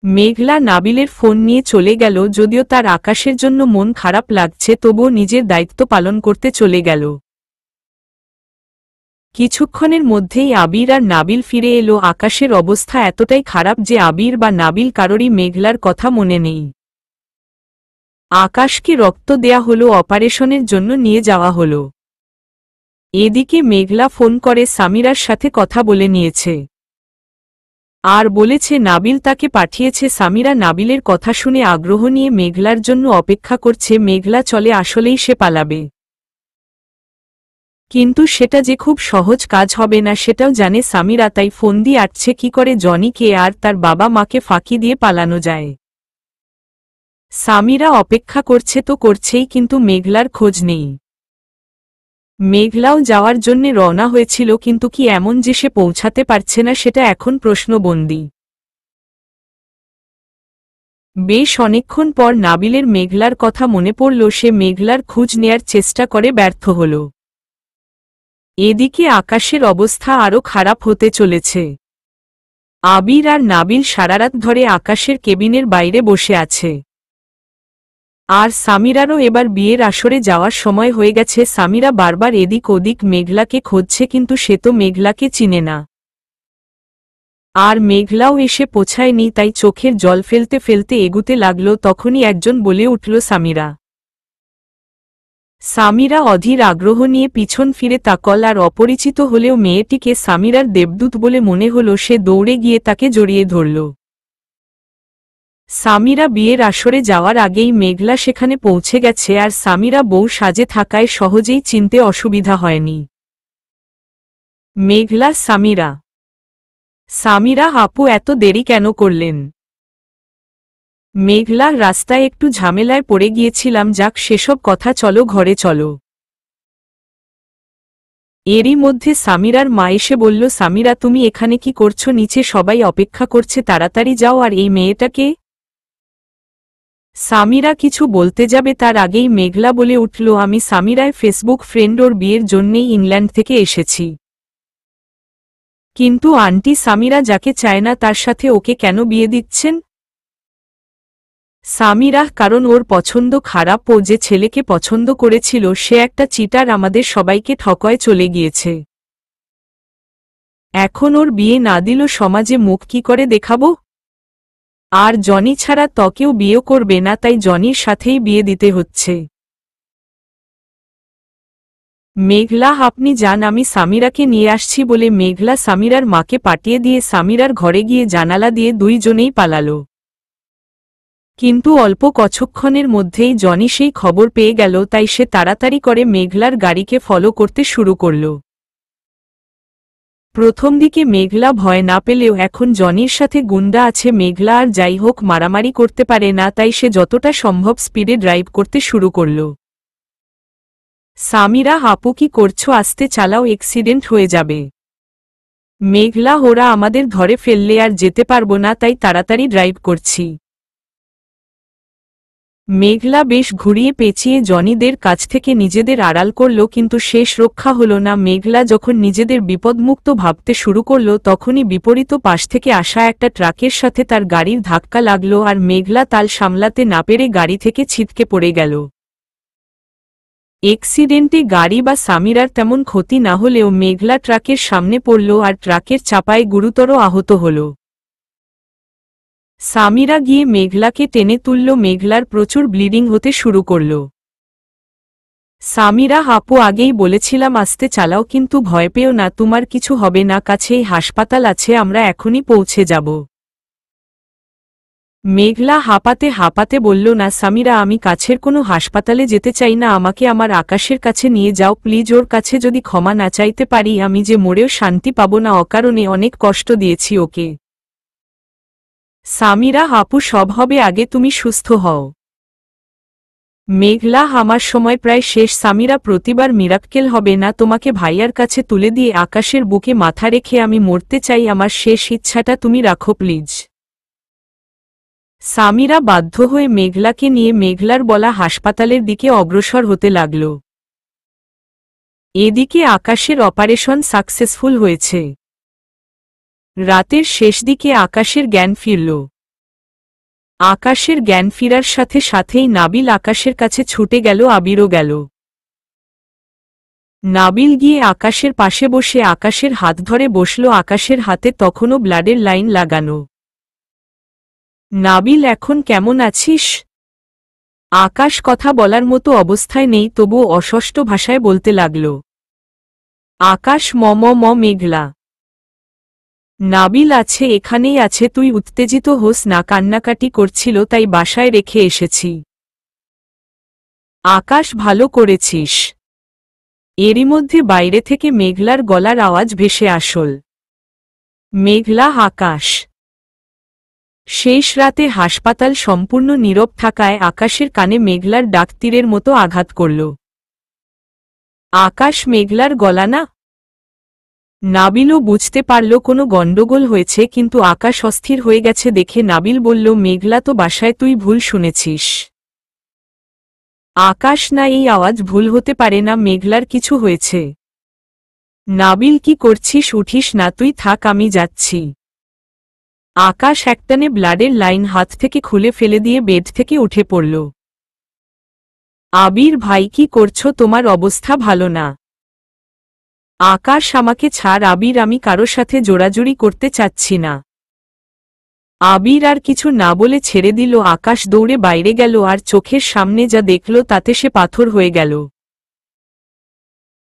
মেঘলা নাবিলের phone নিয়ে চলে গেল। যদিও তার আকাশের জন্য মন খারাপ লাগছে, তবুও নিজের দায়িত্ব পালন করতে চলে গেল। কিছুক্ষণের মধ্যেই আবির আর নাবিল ফিরে এলো। আকাশের অবস্থা এতটাই খারাপ যে আবির বা নাবিল কারোরই মেঘলার কথা মনে নেই। আকাশকে রক্ত দেয়া হলো, অপারেশনের জন্য নিয়ে যাওয়া হলো। এদিকে মেঘলা ফোন করে সামিরার সাথে কথা বলে নিয়েছে আর বলেছে নাবিল তাকে পাঠিয়েছে। সামিরা নাবিলের কথা শুনে আগ্রহ নিয়ে মেঘলার জন্য অপেক্ষা করছে। মেঘলা চলে আসলেই সে পালাবে, কিন্তু সেটা যে খুব সহজ কাজ হবে না সেটাও জানে সামিরা। তাই ফোন দিয়ে আটছে কি করে জনিকে আর তার বাবা মাকে ফাঁকি দিয়ে পালানো যায়। সামিরা অপেক্ষা করছে তো করছেই, কিন্তু মেঘলার খোঁজ নেই। মেঘলাও যাওয়ার জন্যে রওনা হয়েছিল, কিন্তু কি এমন যে সে পৌঁছাতে পারছে না সেটা এখন প্রশ্নবন্দী। বেশ অনেকক্ষণ পর নাবিলের মেঘলার কথা মনে পড়ল। সে মেঘলার খোঁজ নেয়ার চেষ্টা করে ব্যর্থ হল। এদিকে আকাশের অবস্থা আরও খারাপ হতে চলেছে। আবির আর নাবিল সারারাত ধরে আকাশের কেবিনের বাইরে বসে আছে। আর সামিরারও এবার বিয়ের আসরে যাওয়ার সময় হয়ে গেছে। সামিরা বারবার এদিক ওদিক মেঘলাকে খুঁজছে, কিন্তু সে তো মেঘলাকে চিনে না। আর মেঘলাও এসে পৌঁছায়নি, তাই চোখের জল ফেলতে ফেলতে এগুতে লাগল। তখনই একজন বলে উঠল সামিরা। সামিরা অধীর আগ্রহ নিয়ে পিছন ফিরে তাকাল, আর অপরিচিত হলেও মেয়েটিকে সামিরার দেবদূত বলে মনে হল। সে দৌড়ে গিয়ে তাকে জড়িয়ে ধরল। সামিরা বিয়ের আসরে যাওয়ার আগেই মেঘলা সেখানে পৌঁছে গেছে, আর সামিরা বউ সাজে থাকায় সহজেই চিনতে অসুবিধা হয়নি। মেঘলা সামিরা। সামিরা আপু এত দেরি কেন করলেন? মেঘলা রাস্তায় একটু ঝামেলায় পড়ে গিয়েছিলাম। যাক সেসব কথা, চলো ঘরে চলো। এরই মধ্যে সামিরার মা এসে বলল, সামিরা তুমি এখানে কি করছো? নিচে সবাই অপেক্ষা করছে, তাড়াতাড়ি যাও। আর এই মেয়েটাকে? সামিরা কিছু বলতে যাবে তার আগেই মেঘলা বলে উঠল, আমি সামিরার ফেসবুক ফ্রেন্ড, ওর বিয়ের জন্যেই ইংল্যান্ড থেকে এসেছি। কিন্তু আন্টি সামিরা যাকে চায় না তার সাথে ওকে কেন বিয়ে দিচ্ছেন? সামিরা কারণ ওর পছন্দ খারাপ। ও যে ছেলেকে পছন্দ করেছিল সে একটা চিটার, আমাদের সবাইকে ঠকায় চলে গিয়েছে। এখন ওর বিয়ে না দিল সমাজে মুখ কি করে দেখাবো? আর জনি ছাড়া তকেও বিয়ে করবে না, তাই জনির সাথেই বিয়ে দিতে হচ্ছে। মেঘলা আপনি যান, আমি সামিরাকে নিয়ে আসছি বলে মেঘলা সামিরার মাকে পাঠিয়ে দিয়ে সামিরার ঘরে গিয়ে জানালা দিয়ে দুইজনেই পালালো। কিন্তু অল্প কতক্ষণের মধ্যেই জনি সেই খবর পেয়ে গেল, তাই সে তাড়াতাড়ি করে মেঘলার গাড়িকে ফলো করতে শুরু করল। প্রথম দিকে মেঘলা ভয় না পেলেও এখন জনির সাথে গুন্ডা আছে। মেঘলা আর যাই হোক মারামারি করতে পারে না, তাই সে যতটা সম্ভব স্পিডে ড্রাইভ করতে শুরু করল। সামিরা আপু কি করছো? আস্তে চালাও, অ্যাক্সিডেন্ট হয়ে যাবে। মেঘলা ওরা আমাদের ধরে ফেললে আর যেতে পারবো না, তাই তাড়াতাড়ি ড্রাইভ করছি। মেঘলা বেশ ঘুরিয়ে পেঁচিয়ে জনিদের কাছ থেকে নিজেদের আড়াল করল, কিন্তু শেষ রক্ষা হল না। মেঘলা যখন নিজেদের বিপদমুক্ত ভাবতে শুরু করল তখনই বিপরীত পাশ থেকে আসা একটা ট্রাকের সাথে তার গাড়ির ধাক্কা লাগল, আর মেঘলা তাল সামলাতে না পেরে গাড়ি থেকে ছিটকে পড়ে গেল। অ্যাক্সিডেন্টে গাড়ি বা সামিরার তেমন ক্ষতি না হলেও মেঘলা ট্রাকের সামনে পড়ল আর ট্রাকের চাপায় গুরুতর আহত হল। সামিরা গিয়ে মেঘলাকে টেনে তুলল। মেঘলার প্রচুর ব্লিডিং হতে শুরু করল। সামিরা আপু আগেই বলেছিলাম আস্তে চালাও, কিন্তু ভয় পেও না, তোমার কিছু হবে না, কাছেই হাসপাতাল আছে, আমরা এখনই পৌঁছে যাব। মেঘলা হাঁপাতে হাঁপাতে বলল, না সামিরা আমি কাছের কোনো হাসপাতালে যেতে চাই না, আমাকে আমার আকাশের কাছে নিয়ে যাও প্লিজ। ওর কাছে যদি ক্ষমা না চাইতে পারি আমি যে মরেও শান্তি পাব না, অকারণে অনেক কষ্ট দিয়েছি ওকে। সামিরা আপু সব হবে, আগে তুমি সুস্থ হও। মেঘলা আমার সময় প্রায় শেষ। সামিরা প্রতিবার মিরাক্কেল হবে না, তোমাকে ভাইয়ার কাছে তুলে দিয়ে আকাশের বুকে মাথা রেখে আমি মরতে চাই, আমার শেষ ইচ্ছাটা তুমি রাখো প্লিজ। সামিরা বাধ্য হয়ে মেঘলাকে নিয়ে মেঘলার বলা হাসপাতালের দিকে অগ্রসর হতে লাগল। এদিকে আকাশের অপারেশন সাকসেসফুল হয়েছে। রাতের শেষ দিকে আকাশের জ্ঞান ফিরল। আকাশের জ্ঞান ফিরার সাথে সাথেই নাবিল আকাশের কাছে ছুটে গেল, আবিরও গেল। নাবিল গিয়ে আকাশের পাশে বসে আকাশের হাত ধরে বসল। আকাশের হাতে তখনও ব্লাডের লাইন লাগানো। নাবিল, এখন কেমন আছিস? আকাশ কথা বলার মতো অবস্থায় নেই, তবুও অস্পষ্ট ভাষায় বলতে লাগল। আকাশ, মেঘলা। নাবিল, আছে, এখানেই আছে। তুই উত্তেজিত হোস না, কান্নাকাটি করছিল তাই বাসায় রেখে এসেছি। আকাশ, ভালো করেছিস। এরই মধ্যে বাইরে থেকে মেঘলার গলার আওয়াজ ভেসে আসল। মেঘলা, আকাশ। শেষ রাতে হাসপাতাল সম্পূর্ণ নীরব থাকায় আকাশের কানে মেঘলার ডাক তীরের মতো আঘাত করল। আকাশ, মেঘলার গলা না? নাবিলও বুঝতে পারল কোনো গণ্ডগোল হয়েছে, কিন্তু আকাশ অস্থির হয়ে গেছে দেখে নাবিল বলল, মেঘলা তো বাসায়, তুই ভুল শুনেছিস। আকাশ, না, এই আওয়াজ ভুল হতে পারে না, মেঘলার কিছু হয়েছে। নাবিল, কি করছিস? উঠিস না, তুই থাক, আমি যাচ্ছি। আকাশ একটানে ব্লাডের লাইন হাত থেকে খুলে ফেলে দিয়ে বেড থেকে উঠে পড়ল। আবির ভাই, কি করছো? তোমার অবস্থা ভালো না। আকাশ, আমাকে ছাড় আবির, আমি কারো সাথে জোড়াজুড়ি করতে চাচ্ছি না। আবির আর কিছু না বলে ছেড়ে দিল। আকাশ দৌড়ে বাইরে গেল আর চোখের সামনে যা দেখল তাতে সে পাথর হয়ে গেল।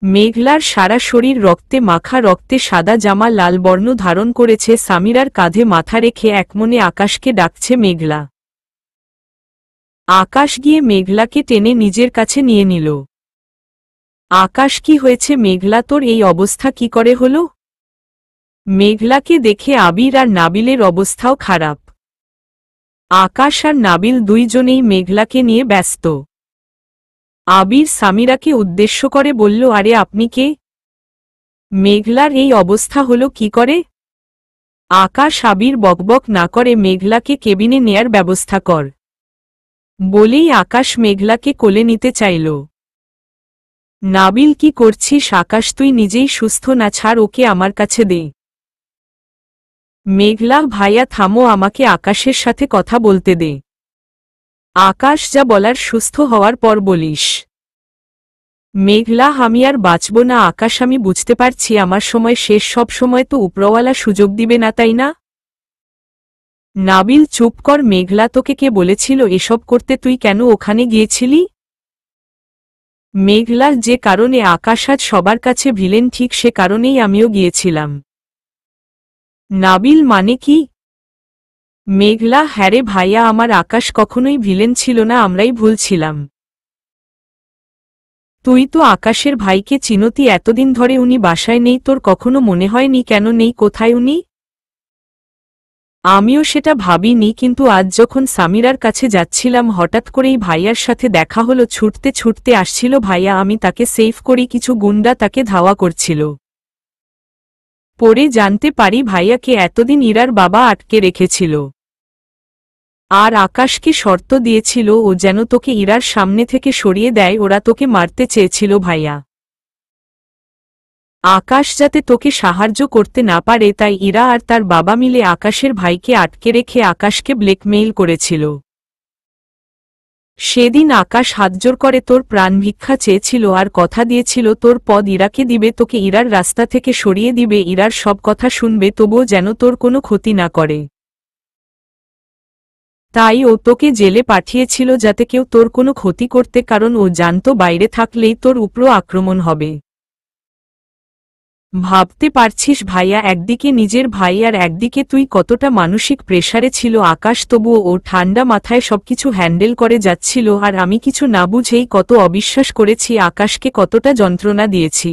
মেঘলার সারা শরীর রক্তে মাখা, রক্তে সাদা জামা লাল বর্ণ ধারণ করেছে। সামিরার কাঁধে মাথা রেখে একমনে আকাশকে ডাকছে, মেঘলা। আকাশ গিয়ে মেঘলাকে টেনে নিজের কাছে নিয়ে নিল। আকাশ, কি হয়েছে মেঘলা? তোর এই অবস্থা কি করে হলো? মেঘলাকে দেখে আবির আর নাবিলের অবস্থাও খারাপ। আকাশ আর নাবিল দুইজনেই মেঘলাকে নিয়ে ব্যস্ত। আবির সামিরাকে উদ্দেশ্য করে বলল, আরে আপনি কে? মেঘলার এই অবস্থা হলো কি করে? আকাশ, আবির বকবক না করে মেঘলাকে কেবিনে নেয়ার ব্যবস্থা কর। বলেই আকাশ মেঘলাকে কোলে নিতে চাইল। নাবিল, কি করছিস? আকাশ, তুই নিজেই সুস্থ না, ছাড় ওকে, আমার কাছে দে। মেঘলা, ভাইয়া থামো, আমাকে আকাশের সাথে কথা বলতে দে। আকাশ, যা বলার সুস্থ হওয়ার পর বলিস। মেঘলা, আমি আর বাঁচব না। আকাশ, আমি বুঝতে পারছি আমার সময় শেষ, সব সময় তো উপরওয়ালা সুযোগ দিবে না, তাই না? নাবিল, চুপ কর। মেঘলা, তোকে কে বলেছিল এসব করতে? তুই কেন ওখানে গিয়েছিলি? মেঘলা, যে কারণে আকাশ আজ সবার কাছে ভিলেন, ঠিক সে কারণেই আমিও গিয়েছিলাম। নাবিল, মানে কি? মেঘলা, হ্যারে ভাইয়া, আমার আকাশ কখনোই ভিলেন ছিল না, আমরাই ভুল ছিলাম। তুই তো আকাশের ভাইকে চিনতি এতদিন ধরে, উনি বাসায় নেই, তোর কখনো মনে হয়নি কেন নেই? কোথায় উনি? আমিও সেটা ভাবিনি, কিন্তু আজ যখন সামিরার কাছে যাচ্ছিলাম হঠাৎ করেই ভাইয়ার সাথে দেখা হলো। ছুটতে ছুটতে আসছিল ভাইয়া, আমি তাকে সেভ করি, কিছু গুন্ডা তাকে ধাওয়া করছিল। পরে জানতে পারি ভাইয়াকে এতদিন ইরার বাবা আটকে রেখেছিল। আর আকাশকে শর্ত দিয়েছিল ও যেন তোকে ইরার সামনে থেকে সরিয়ে দেয়, ওরা তোকে মারতে চেয়েছিল ভাইয়া। আকাশ যাতে তোকে সাহায্য করতে না পারে, তাই ইরা আর তার বাবা মিলে আকাশের ভাইকে আটকে রেখে আকাশকে ব্ল্যাকমেইল করেছিল। সেদিন আকাশ হাতজোর করে তোর প্রাণ ভিক্ষা চেয়েছিল আর কথা দিয়েছিল তোর পদ ইরাকে দিবে, তোকে ইরার রাস্তা থেকে সরিয়ে দিবে, ইরার সব কথা শুনবে, তবুও যেন তোর কোনো ক্ষতি না করে। তাই ও তোকে জেলে পাঠিয়েছিল যাতে কেউ তোর কোনো ক্ষতি করতে, কারণ ও জানত বাইরে থাকলেই তোর উপর আক্রমণ হবে। ভাবতে পারছিস ভাইয়া, একদিকে নিজের ভাই আর একদিকে তুই, কতটা মানসিক প্রেসারে ছিল আকাশ, তবুও ও ঠান্ডা মাথায় সবকিছু হ্যান্ডেল করে যাচ্ছিল, আর আমি কিছু না বুঝেই কত অবিশ্বাস করেছি, আকাশকে কতটা যন্ত্রণা দিয়েছি।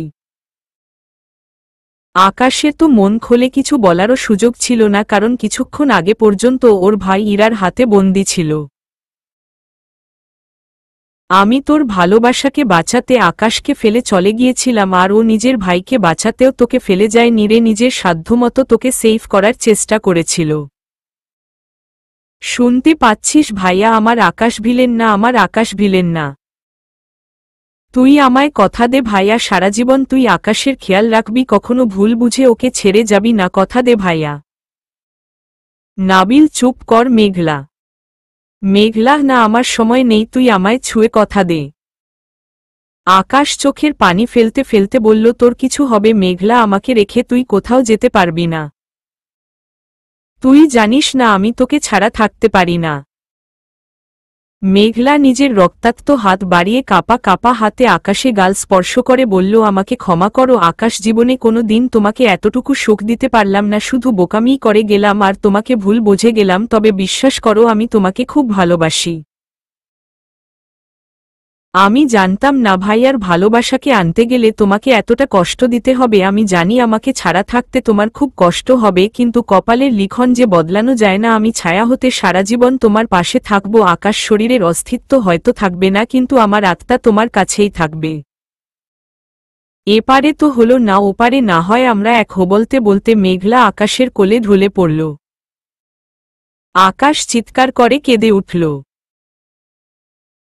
আকাশের তো মন খোলে কিছু বলারও সুযোগ ছিল না, কারণ কিছুক্ষণ আগে পর্যন্ত ওর ভাই ইরার হাতে বন্দী ছিল। আমি তোর ভালোবাসাকে বাঁচাতে আকাশকে ফেলে চলে গিয়েছিলাম, আর ও নিজের ভাইকে বাঁচাতেও তোকে ফেলে যায় নিরে, নিজের সাধ্যমতো তোকে সেভ করার চেষ্টা করেছিল। শুনতে পাচ্ছিস ভাইয়া, আমার আকাশ ভিলেন না, আমার আকাশ ভিলেন না। তুই আমায় কথা দে ভাইয়া, সারা জীবন তুই আকাশের খেয়াল রাখবি, কখনো ভুল বুঝে ওকে ছেড়ে যাবি না, কথা দে ভাইয়া। নাবিল, চুপ কর। মেঘলা মেঘলা, না, আমার সময় নেই, তুই আমায় ছুঁয়ে কথা দে। আকাশ চোখের পানি ফেলতে ফেলতে বলল, তোর কিছু হবে মেঘলা, আমাকে রেখে তুই কোথাও যেতে পারবি না। তুই জানিস না আমি তোকে ছাড়া থাকতে পারি না। মেঘলা নিজের রক্তাক্ত হাত বাড়িয়ে কাঁপা কাঁপা হাতে আকাশে গাল স্পর্শ করে বলল, আমাকে ক্ষমা করো আকাশ, জীবনে কোনো দিন তোমাকে এতটুকু সুখ দিতে পারলাম না, শুধু বোকামিই করে গেলাম আর তোমাকে ভুল বুঝে গেলাম, তবে বিশ্বাস করো আমি তোমাকে খুব ভালোবাসি। আমি জানতাম না ভাইয়ার ভালোবাসাকে আনতে গেলে তোমাকে এতটা কষ্ট দিতে হবে। আমি জানি আমাকে ছাড়া থাকতে তোমার খুব কষ্ট হবে, কিন্তু কপালের লিখন যে বদলানো যায় না। আমি ছায়া হতে সারা জীবন তোমার পাশে থাকব আকাশ। শরীরের অস্তিত্ব হয়তো থাকবে না, কিন্তু আমার আত্মা তোমার কাছেই থাকবে। এপারে তো হলো না, ওপারে না হয় আমরা এক হব। বলতে বলতে মেঘলা আকাশের কোলে ঢলে পড়ল। আকাশ চিৎকার করে কেঁদে উঠল।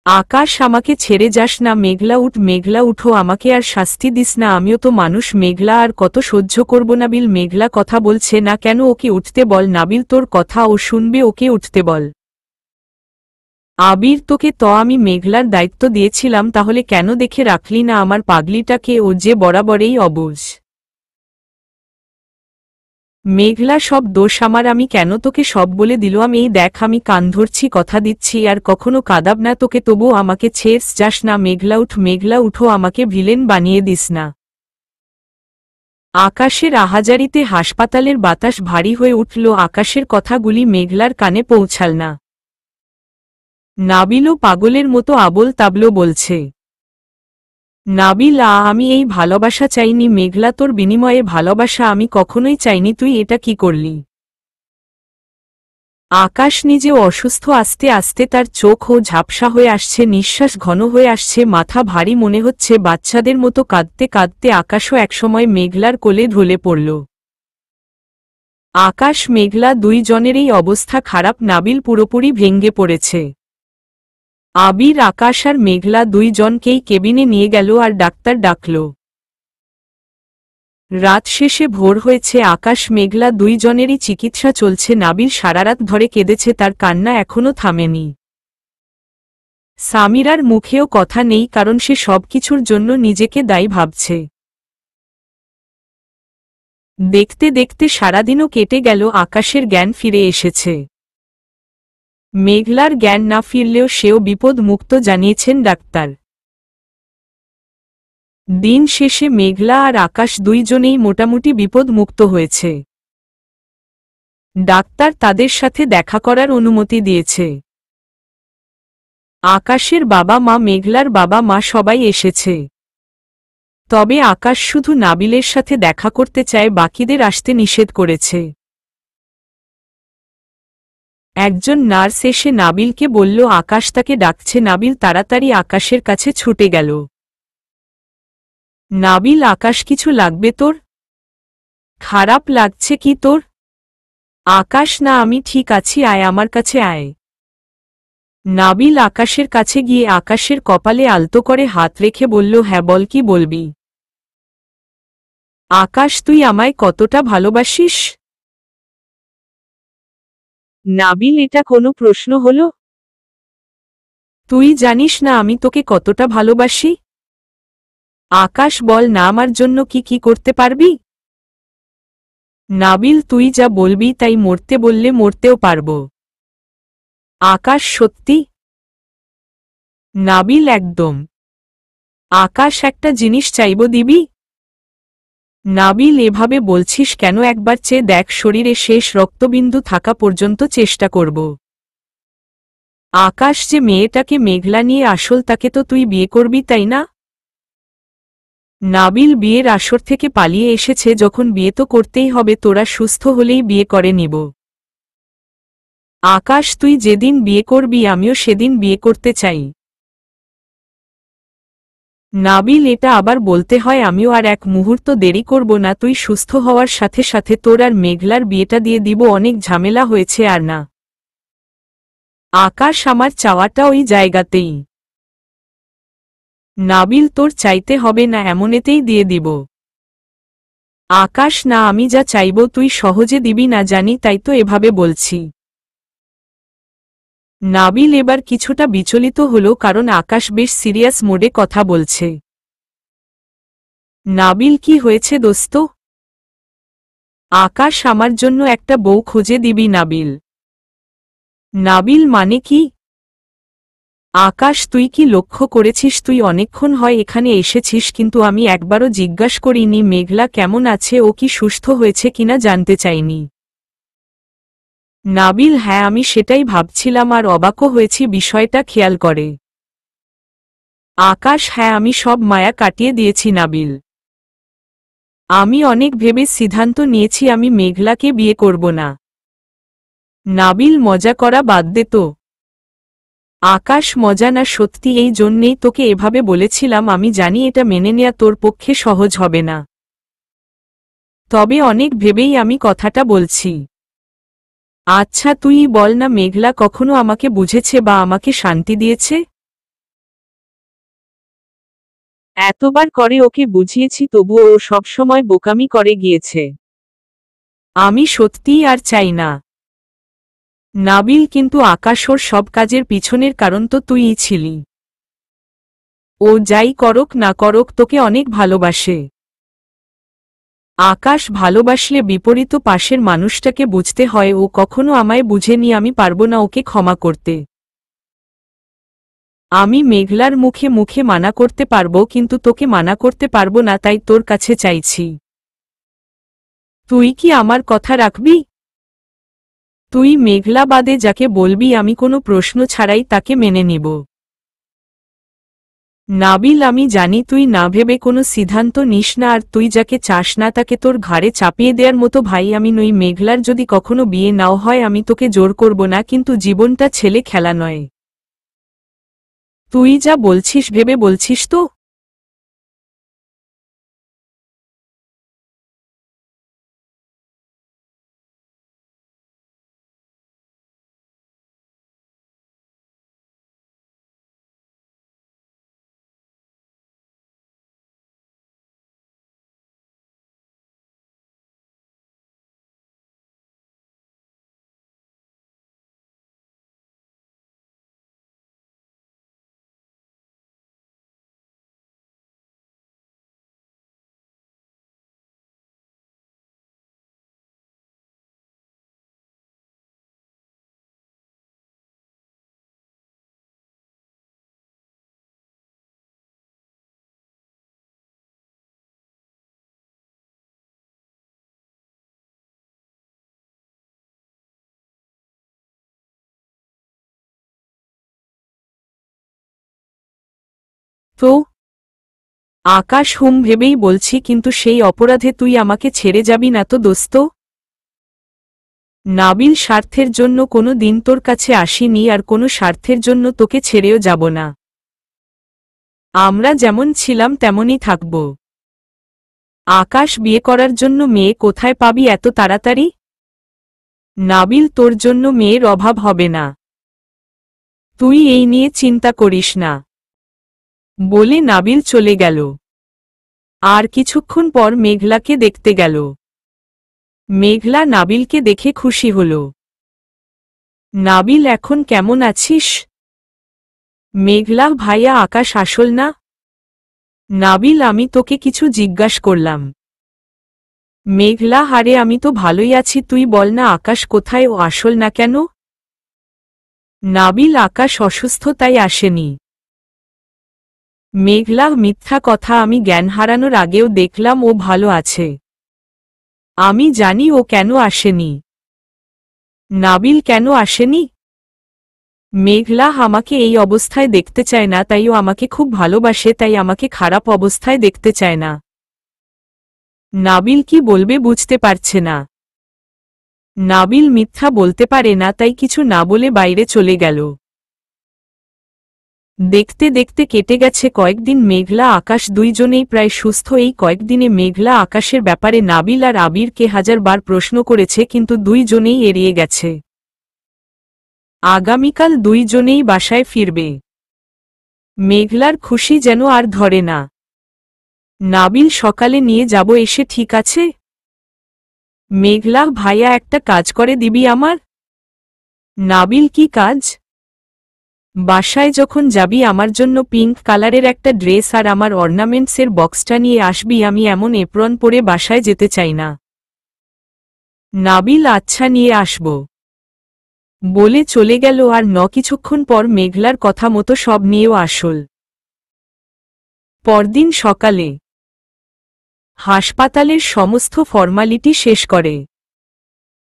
আকাশ, আমাকে ছেড়ে যাস না। মেঘলা উঠ, মেঘলা উঠো, আমাকে আর শাস্তি দিস না, আমিও তো মানুষ। মেঘলা আর কত সহ্য করব। নাবিল, মেঘলা কথা বলছে না কেন? ওকে উঠতে বল। নাবিল, তোর কথা ও শুনবে, ওকে উঠতে বল। আবির, তোকে তো আমি মেঘলার দায়িত্ব দিয়েছিলাম, তাহলে কেন দেখে রাখলি না আমার পাগলিটাকে? ও যে বরাবরেই অবুঝ। মেঘলা, সব দোষ আমার। আমি কেন তোকে সব বলে দিলাম? এই দেখ, আমি কান ধরছি, কথা দিচ্ছি আর কখনো কাঁদাব না তোকে, তবুও আমাকে ছেড়ে যাস না। মেঘলা উঠ, মেঘলা উঠো, আমাকে ভিলেন বানিয়ে দিস না। আকাশের আহাজারিতে হাসপাতালের বাতাস ভারী হয়ে উঠল। আকাশের কথাগুলি মেঘলার কানে পৌঁছাল না। নাবিলও পাগলের মতো আবোল তাবল বলছে। নাবিল, আমি এই ভালোবাসা চাইনি। মেঘলা, তোর বিনিময়ে ভালোবাসা আমি কখনোই চাইনি। তুই এটা কি করলি? আকাশ নিজেও অসুস্থ। আস্তে আস্তে তার চোখও ঝাপসা হয়ে আসছে, নিঃশ্বাস ঘন হয়ে আসছে, মাথা ভারী মনে হচ্ছে। বাচ্চাদের মতো কাঁদতে কাঁদতে আকাশও একসময় মেঘলার কোলে ঢলে পড়ল। আকাশ, মেঘলা দুইজনেরই অবস্থা খারাপ। নাবিল পুরোপুরি ভেঙে পড়েছে। আবির, আকাশ আর মেঘলা দুইজনকেই কেবিনে নিয়ে গেল আর ডাক্তার ডাকল। রাত শেষে ভোর হয়েছে। আকাশ মেঘলা দুইজনেরই চিকিৎসা চলছে। নাবিল সারারাত ধরে কেঁদেছে, তার কান্না এখনো থামেনি। সামিরার মুখেও কথা নেই, কারণ সে সবকিছুর জন্য নিজেকে দায়ী ভাবছে। দেখতে দেখতে সারাদিনও কেটে গেল। আকাশের জ্ঞান ফিরে এসেছে। মেঘলার জ্ঞান না ফিরলেও সেও বিপদ মুক্ত জানিয়েছেন ডাক্তার। দিন শেষে মেঘলা আর আকাশ দুইজনেই মোটামুটি বিপদ মুক্ত হয়েছে। ডাক্তার তাদের সাথে দেখা করার অনুমতি দিয়েছে। আকাশের বাবা মা, মেঘলার বাবা মা সবাই এসেছে। তবে আকাশ শুধু নাবিলের সাথে দেখা করতে চায়, বাকিদের আসতে নিষেধ করেছে। একজন নার্স এসে নাবিলকে বলল আকাশ তাকে ডাকছে। নাবিল তাড়াতাড়ি আকাশের কাছে ছুটে গেল। নাবিল, আকাশ, কিছু লাগবে তোর? খারাপ লাগছে কি তোর? আকাশ, না, আমি ঠিক আছি, আয় আমার কাছে আয়। নাবিল আকাশের কাছে গিয়ে আকাশের কপালে আলতো করে হাত রেখে বলল, হ্যাঁ বল, কি বলবি? আকাশ, তুই আমায় কতটা ভালোবাসিস? নাবিল, এটা কোনো প্রশ্ন হলো? তুই জানিস না আমি তোকে কতটা ভালোবাসি? আকাশ, বল না, আমার জন্য কি কি করতে পারবি? নাবিল, তুই যা বলবি তাই। মরতে বললে মরতেও পারব। আকাশ, সত্যি? নাবিল, একদম। আকাশ, একটা জিনিস চাইব, দিবি? নাবিল, এভাবে বলছিস কেন? একবার চেয়ে দেখ, শরীরে শেষ রক্তবিন্দু থাকা পর্যন্ত চেষ্টা করব। আকাশ, যে মেয়েটাকে মেঘলা নিয়ে আসল, তাকে তো তুই বিয়ে করবি, তাই না? নাবিল, বিয়ের আসর থেকে পালিয়ে এসেছে যখন, বিয়ে তো করতেই হবে। তোরা সুস্থ হলেই বিয়ে করে নিব। আকাশ, তুই যেদিন বিয়ে করবি আমিও সেদিন বিয়ে করতে চাই। নাবিল, এটা আবার বলতে হয়? আমিও আর এক মুহূর্ত দেরি করব না। তুই সুস্থ হওয়ার সাথে সাথে তোর আর মেঘলার বিয়েটা দিয়ে দিব। অনেক ঝামেলা হয়েছে আর না। আকাশ, আমার চাওয়াটা ওই জায়গাতেই। নাবিল, তোর চাইতে হবে না, এমনেতেই দিয়ে দিব। আকাশ, না, আমি যা চাইব তুই সহজে দিবি না জানি, তাই তো এভাবে বলছি। নাবিল এবার কিছুটা বিচলিত হলো কারণ আকাশ বেশ সিরিয়াস মোডে কথা বলছে। নাবিল, কি হয়েছে দোস্ত? আকাশ, আমার জন্য একটা বউ খুঁজে দিবি নাবিল। নাবিল, মানে কি? আকাশ, তুই কি লক্ষ্য করেছিস তুই অনেকক্ষণ হয় এখানে এসেছিস কিন্তু আমি একবারও জিজ্ঞাস করিনি মেঘলা কেমন আছে, ও কি সুস্থ হয়েছে কিনা জানতে চাইনি। নাবিল, হ্যাঁ আমি সেটাই ভাবছিলাম আর অবাকও হয়েছি বিষয়টা খেয়াল করে। আকাশ, হ্যাঁ আমি সব মায়া কাটিয়ে দিয়েছি নাবিল। আমি অনেক ভেবে সিদ্ধান্ত নিয়েছি আমি মেঘলাকে বিয়ে করব না। নাবিল, মজা করা বাদ দে তো। আকাশ, মজা না, সত্যি, এই জন্যেই তোকে এভাবে বলেছিলাম। আমি জানি এটা মেনে নেয়া তোর পক্ষে সহজ হবে না, তবে অনেক ভেবেই আমি কথাটা বলছি। আচ্ছা তুই বল না, মেঘলা কখনো আমাকে বুঝেছে বা আমাকে শান্তি দিয়েছে? এতবার করে ওকে বুঝিয়েছি তবুও ও সবসময় বোকামি করে গিয়েছে। আমি সত্যিই আর চাই না। নাবিল, কিন্তু আকাশ, ওর সব কাজের পিছনের কারণ তো তুইই ছিলি। ও যাই করুক না করুক তোকে অনেক ভালোবাসে। আকাশ, ভালোবাসলে বিপরীত পাশের মানুষটাকে বুঝতে হয়। ও কখনো আমায় বুঝেনি, আমি পারবো না ওকে ক্ষমা করতে। আমি মেঘলার মুখে মুখে মানা করতে পারবো কিন্তু তোকে মানা করতে পারবো না, তাই তোর কাছে চাইছি। তুই কি আমার কথা রাখবি? তুই মেঘলা বাদে যাকে বলবি আমি কোনো প্রশ্ন ছাড়াই তাকে মেনে নিব। নাবিল, আমি জানি তুই না ভেবে কোনো সিদ্ধান্ত নিস না, আর তুই যাকে চাস না তাকে তোর ঘাড়ে চাপিয়ে দেওয়ার মতো ভাই আমি নই। মেঘলার যদি কখনো বিয়ে নাও হয় আমি তোকে জোর করব না, কিন্তু জীবনটা ছেলে খেলা নয়। তুই যা বলছিস ভেবে বলছিস তো? তো আকাশ, হুম ভেবেই বলছি, কিন্তু সেই অপরাধে তুই আমাকে ছেড়ে যাবি না তো দোস্ত? নাবিল, স্বার্থের জন্য কোনো দিন তোর কাছে আসিনি আর কোনো স্বার্থের জন্য তোকে ছেড়েও যাব না। আমরা যেমন ছিলাম তেমনই থাকব। আকাশ, বিয়ে করার জন্য মেয়ে কোথায় পাবি এত তাড়াতাড়ি? নাবিল, তোর জন্য মেয়ের অভাব হবে না, তুই এই নিয়ে চিন্তা করিস না। বলে নাবিল চলে গেল। আর কিছুক্ষণ পর মেঘলাকে দেখতে গেল। মেঘলা নাবিলকে দেখে খুশি হল। নাবিল, এখন কেমন আছিস? মেঘলা, ভাইয়া আকাশ আসল না? নাবিল, আমি তোকে কিছু জিজ্ঞাস করলাম। মেঘলা, হারে আমি তো ভালোই আছি, তুই বল না আকাশ কোথায়, ও আসল না কেন? নাবিল, আকাশ অসুস্থ তাই আসেনি। মেঘলা, মিথ্যা কথা, আমি জ্ঞান হারানোর আগেও দেখলাম ও ভালো আছে। আমি জানি ও কেন আসেনি। নাবিল, কেন আসেনি? মেঘলা আমাকে এই অবস্থায় দেখতে চায় না, তাই ও আমাকে খুব ভালোবাসে, তাই আমাকে খারাপ অবস্থায় দেখতে চায় না। নাবিল কি বলবে বুঝতে পারছে না। নাবিল মিথ্যা বলতে পারে না, তাই কিছু না বলে বাইরে চলে গেল। দেখতে দেখতে কেটে গেছে কয়েকদিন। মেঘলা আকাশ দুইজনেই প্রায় সুস্থ। এই কয়েকদিনে মেঘলা আকাশের ব্যাপারে নাবিল আর আবিরকে হাজারবার প্রশ্ন করেছে, কিন্তু দুইজনেই এড়িয়ে গেছে। আগামীকাল দুইজনেই বাসায় ফিরবে। মেঘলার খুশি যেন আর ধরে না। নাবিল, সকালে নিয়ে যাব এসে, ঠিক আছে? মেঘলা, ভাইয়া একটা কাজ করে দিবি আমার? নাবিল, কি কাজ? বাসায় যখন যাবি আমার জন্য পিঙ্ক কালারের একটা ড্রেস আর আমার অর্নামেন্টসের বক্সটা নিয়ে আসবি, আমি এমন এপ্রন পরে বাসায় যেতে চাই না। নাবিল আচ্ছা নিয়ে আসব বলে চলে গেল। আর কিছুক্ষণ পর মেঘলার কথা মতো সব নিয়েও আসল। পরদিন সকালে হাসপাতালের সমস্ত ফর্মালিটি শেষ করে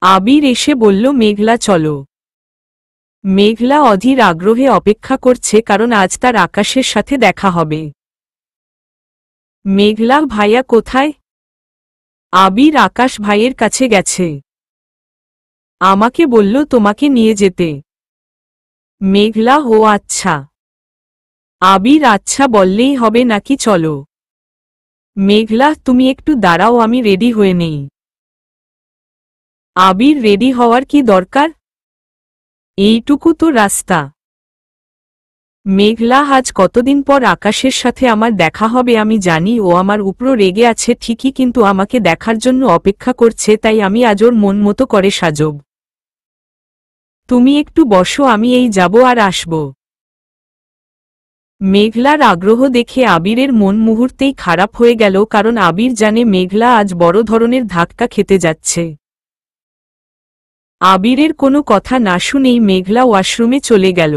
আবির এসে বলল, মেঘলা চলো। মেঘলা অধীর আগ্রহে অপেক্ষা করছে, কারণ আজ তার আকাশের সাথে দেখা হবে। মেঘলা ভাইয়া কোথায়? আবির আকাশ ভাইয়ের কাছে গেছে, আমাকে বলল তোমাকে নিয়ে যেতে। মেঘলা ও আচ্ছা। আবির আচ্ছা বললেই হবে নাকি? চলো। মেঘলা তুমি একটু দাঁড়াও, আমি রেডি হয়ে নেই। আবির রেডি হওয়ার কি দরকার, এইটুকু তো রাস্তা। মেঘলা আজ কতদিন পর আকাশের সাথে আমার দেখা হবে। আমি জানি ও আমার উপর রেগে আছে ঠিকই, কিন্তু আমাকে দেখার জন্য অপেক্ষা করছে, তাই আমি আজ ওর মন মতো করে সাজব। তুমি একটু বসো, আমি এই যাব আর আসব। মেঘলার আগ্রহ দেখে আবিরের মন মুহূর্তেই খারাপ হয়ে গেল, কারণ আবির জানে মেঘলা আজ বড় ধরনের ধাক্কা খেতে যাচ্ছে। আবিরের কোনো কথা না শুনেই মেঘলা ওয়াশরুমে চলে গেল।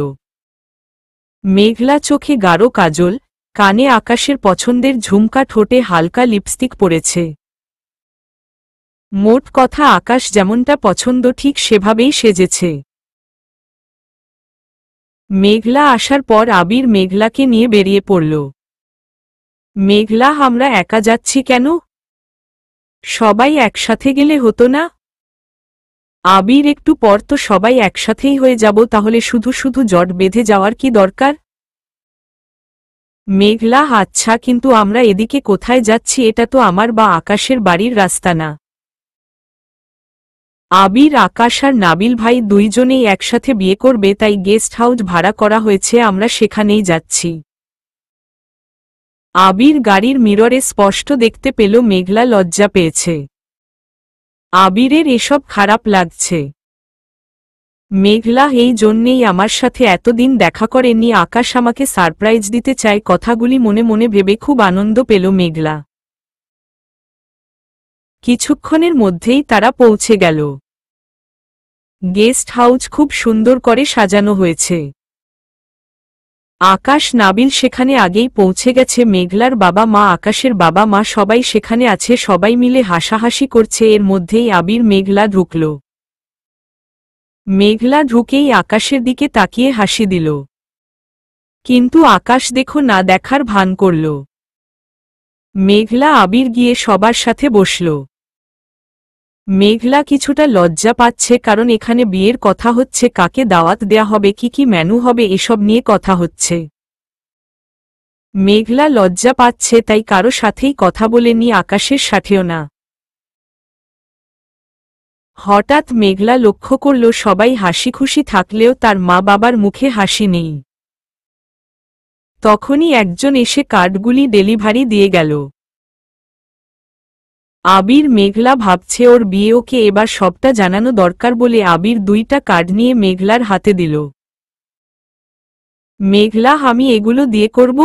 মেঘলা চোখে গাঢ় কাজল, কানে আকাশের পছন্দের ঝুমকা, ঠোঁটে হালকা লিপস্টিক পরেছে। মোট কথা আকাশ যেমনটা পছন্দ ঠিক সেভাবেই সেজেছে। মেঘলা আসার পর আবির মেঘলাকে নিয়ে বেরিয়ে পড়ল। মেঘলা আমরা একা যাচ্ছি কেন? সবাই একসাথে গেলে হতো না? আবির একটু পর তো সবাই একসাথেই হয়ে যাব, তাহলে শুধু শুধু জট বেঁধে যাওয়ার কি দরকার? মেঘলা আচ্ছা, কিন্তু আমরা এদিকে কোথায় যাচ্ছি? এটা তো আমার বা আকাশের বাড়ির রাস্তা না। আবির আকাশ আর নাবিল ভাই দুইজনেই একসাথে বিয়ে করবে, তাই গেস্ট হাউস ভাড়া করা হয়েছে, আমরা সেখানেই যাচ্ছি। আবির গাড়ির মিররে স্পষ্ট দেখতে পেল মেঘলা লজ্জা পেয়েছে। আবিরের এসব খারাপ লাগছে। মেঘলা এই জন্যেই আমার সাথে এতদিন দেখা করেনি, আকাশ আমাকে সারপ্রাইজ দিতে চায়। কথাগুলি মনে মনে ভেবে খুব আনন্দ পেল মেঘলা। কিছুক্ষণের মধ্যেই তারা পৌঁছে গেল। গেস্ট হাউস খুব সুন্দর করে সাজানো হয়েছে। আকাশ নাবিল সেখানে আগেই পৌঁছে গেছে। মেঘলার বাবা মা, আকাশের বাবা মা সবাই সেখানে আছে, সবাই মিলে হাসাহাসি করছে। এর মধ্যেই আবির মেঘলা ঢুকল। মেঘলা ঢুকেই আকাশের দিকে তাকিয়ে হাসি দিল, কিন্তু আকাশ দেখো না দেখার ভান করল। মেঘলা আবির গিয়ে সবার সাথে বসল। মেঘলা কিছুটা লজ্জা পাচ্ছে, কারণ এখানে বিয়ের কথা হচ্ছে, কাকে দাওয়াত দেয়া হবে, কি কি মেনু হবে, এসব নিয়ে কথা হচ্ছে। মেঘলা লজ্জা পাচ্ছে, তাই কারো সাথেই কথা বলেনি, আকাশের সাথেও না। হঠাৎ মেঘলা লক্ষ্য করল সবাই হাসিখুশি থাকলেও তার মা বাবার মুখে হাসি নেই। তখনই একজন এসে কার্ডগুলি ডেলিভারি দিয়ে গেল। আবির মেঘলা ভাবছে ওর বিয়ে, ওকে এবার সবটা জানানো দরকার বলে আবির 2টা কার্ড নিয়ে মেঘলার হাতে দিল। মেঘলা আমি এগুলো দিয়ে করব?